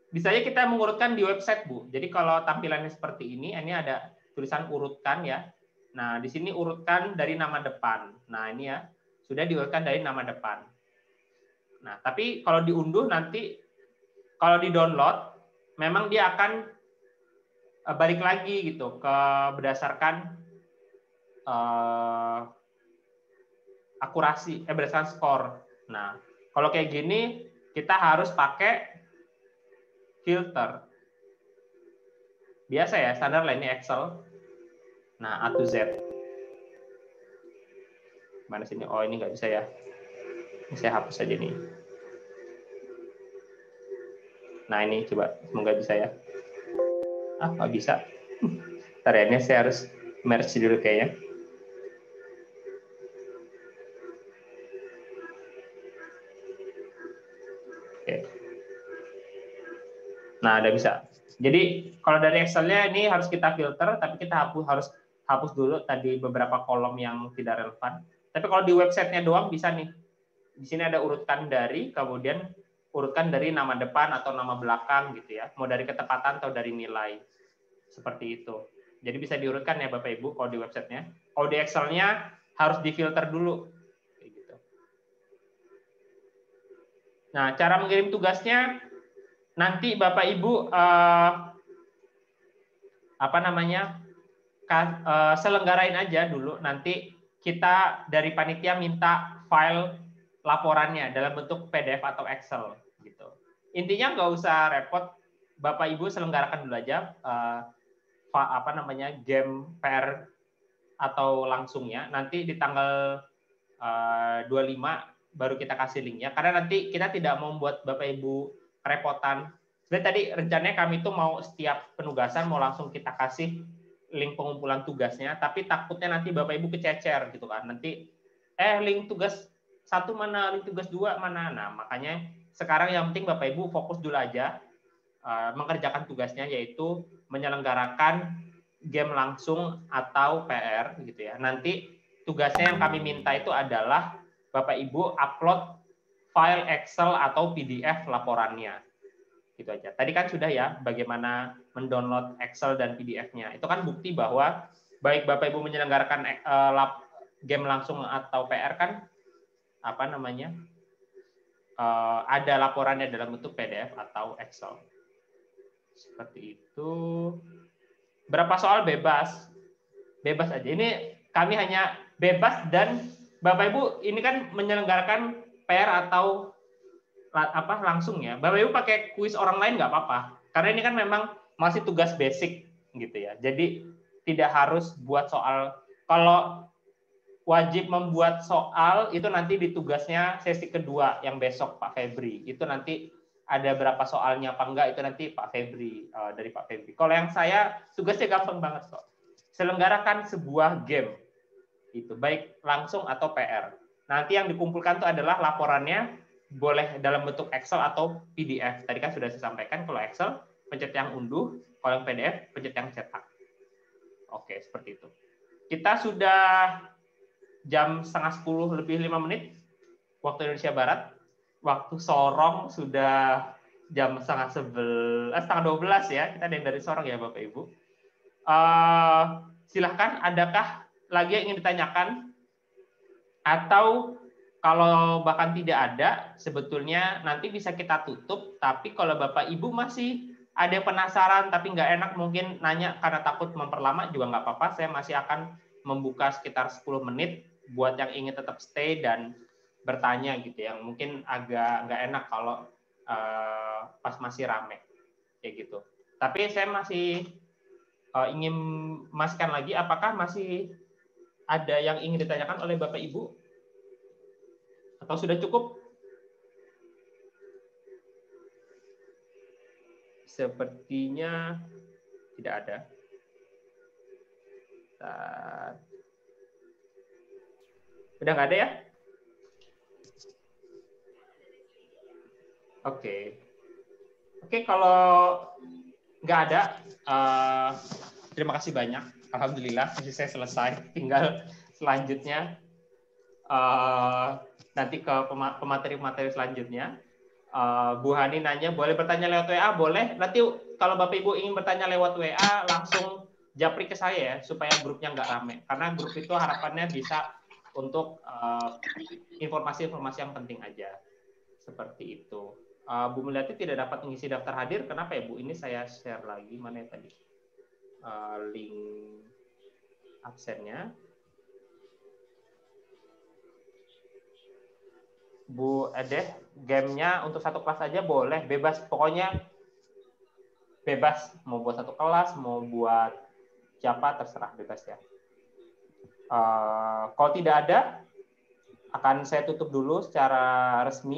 Bisa aja kita mengurutkan di website Bu. Jadi kalau tampilannya seperti ini ada tulisan urutkan ya. Nah di sini urutkan dari nama depan. Nah ini ya sudah diurutkan dari nama depan. Nah tapi kalau diunduh nanti kalau di-download memang dia akan balik lagi gitu ke berdasarkan akurasi, berdasarkan skor. Nah, kalau kayak gini kita harus pakai filter. Biasa ya, standar lah ini Excel. Nah, A to Z. Mana sini? Oh, ini nggak bisa ya. Ini saya hapus aja nih. Nah, ini coba, semoga bisa ya. Ah, nggak bisa. Ntar ya, ini saya harus merge dulu kayaknya. Oke. Nah, udah bisa. Jadi, kalau dari Excel-nya ini harus kita filter, tapi kita harus hapus dulu tadi beberapa kolom yang tidak relevan. Tapi kalau di website-nya doang bisa nih. Di sini ada urutan dari, kemudian urutkan dari nama depan atau nama belakang gitu ya. Mau dari ketepatan atau dari nilai. Seperti itu. Jadi bisa diurutkan ya Bapak Ibu kalau di websitenya. Kalau di Excel-nya harus difilter dulu. Kayak gitu. Nah, cara mengirim tugasnya nanti Bapak Ibu selenggarain aja dulu. Nanti kita dari panitia minta file laporannya dalam bentuk PDF atau Excel gitu. Intinya nggak usah repot, Bapak Ibu selenggarakan dulu aja game PR atau langsungnya. Nanti di tanggal 25 baru kita kasih linknya. Karena nanti kita tidak mau membuat Bapak Ibu kerepotan. Sebenarnya tadi rencananya kami itu mau setiap penugasan mau langsung kita kasih link pengumpulan tugasnya, tapi takutnya nanti Bapak Ibu kececer gitu kan. Nanti link tugas 1 mana, link tugas 2 mana. Nah, makanya sekarang yang penting Bapak Ibu fokus dulu aja mengerjakan tugasnya, yaitu menyelenggarakan game langsung atau PR gitu ya. Nanti tugasnya yang kami minta itu adalah Bapak Ibu upload file Excel atau PDF laporannya. Gitu aja. Tadi kan sudah ya bagaimana mendownload Excel dan PDF-nya. Itu kan bukti bahwa baik Bapak Ibu menyelenggarakan game langsung atau PR kan ada laporannya dalam bentuk PDF atau Excel. Seperti itu. Berapa soal bebas? Bebas aja. Ini kami hanya bebas, dan Bapak Ibu ini kan menyelenggarakan PR atau langsung ya. Bapak Ibu pakai kuis orang lain nggak apa-apa. Karena ini kan memang masih tugas basic gitu ya. Jadi tidak harus buat soal. Kalau wajib membuat soal itu nanti di tugasnya sesi kedua yang besok Pak Febri. Itu nanti ada berapa soalnya apa enggak, itu nanti Pak Febri, dari Pak Febri. Kalau yang saya tugasnya gampang banget kok. Selenggarakan sebuah game. Itu baik langsung atau PR. Nanti yang dikumpulkan itu adalah laporannya, boleh dalam bentuk Excel atau PDF. Tadi kan sudah saya sampaikan, kalau Excel pencet yang unduh, kalau yang PDF pencet yang cetak. Oke, seperti itu. Kita sudah jam 9:30 lebih 5 menit waktu Indonesia Barat. Waktu Sorong sudah jam 11:30, setengah 12 ya. Kita dari Sorong ya Bapak Ibu. Silahkan, adakah lagi yang ingin ditanyakan? Atau kalau bahkan tidak ada, sebetulnya nanti bisa kita tutup. Tapi kalau Bapak Ibu masih ada yang penasaran tapi nggak enak mungkin nanya karena takut memperlama juga nggak apa-apa. Saya masih akan membuka sekitar 10 menit buat yang ingin tetap stay dan bertanya gitu, yang mungkin agak nggak enak kalau pas masih rame kayak gitu. Tapi saya masih ingin memastikan lagi, apakah masih ada yang ingin ditanyakan oleh Bapak Ibu atau sudah cukup? Sepertinya tidak ada. Udah nggak ada ya? Oke, kalau nggak ada, terima kasih banyak. Alhamdulillah, sesi saya selesai. Tinggal selanjutnya nanti ke pemateri-pemateri selanjutnya. Bu Hani nanya, boleh bertanya lewat WA? Boleh. Nanti kalau Bapak Ibu ingin bertanya lewat WA, langsung japri ke saya ya, supaya grupnya nggak rame. Karena grup itu harapannya bisa untuk informasi-informasi yang penting aja. Seperti itu. Bu Mulyati tidak dapat mengisi daftar hadir. Kenapa ya Bu? Ini saya share lagi. Mana ya tadi? Link absennya. Bu Edeh, gamenya untuk satu kelas aja boleh, bebas. Pokoknya bebas. Mau buat satu kelas, mau buat siapa, terserah, bebas ya. Kalau tidak ada, akan saya tutup dulu secara resmi.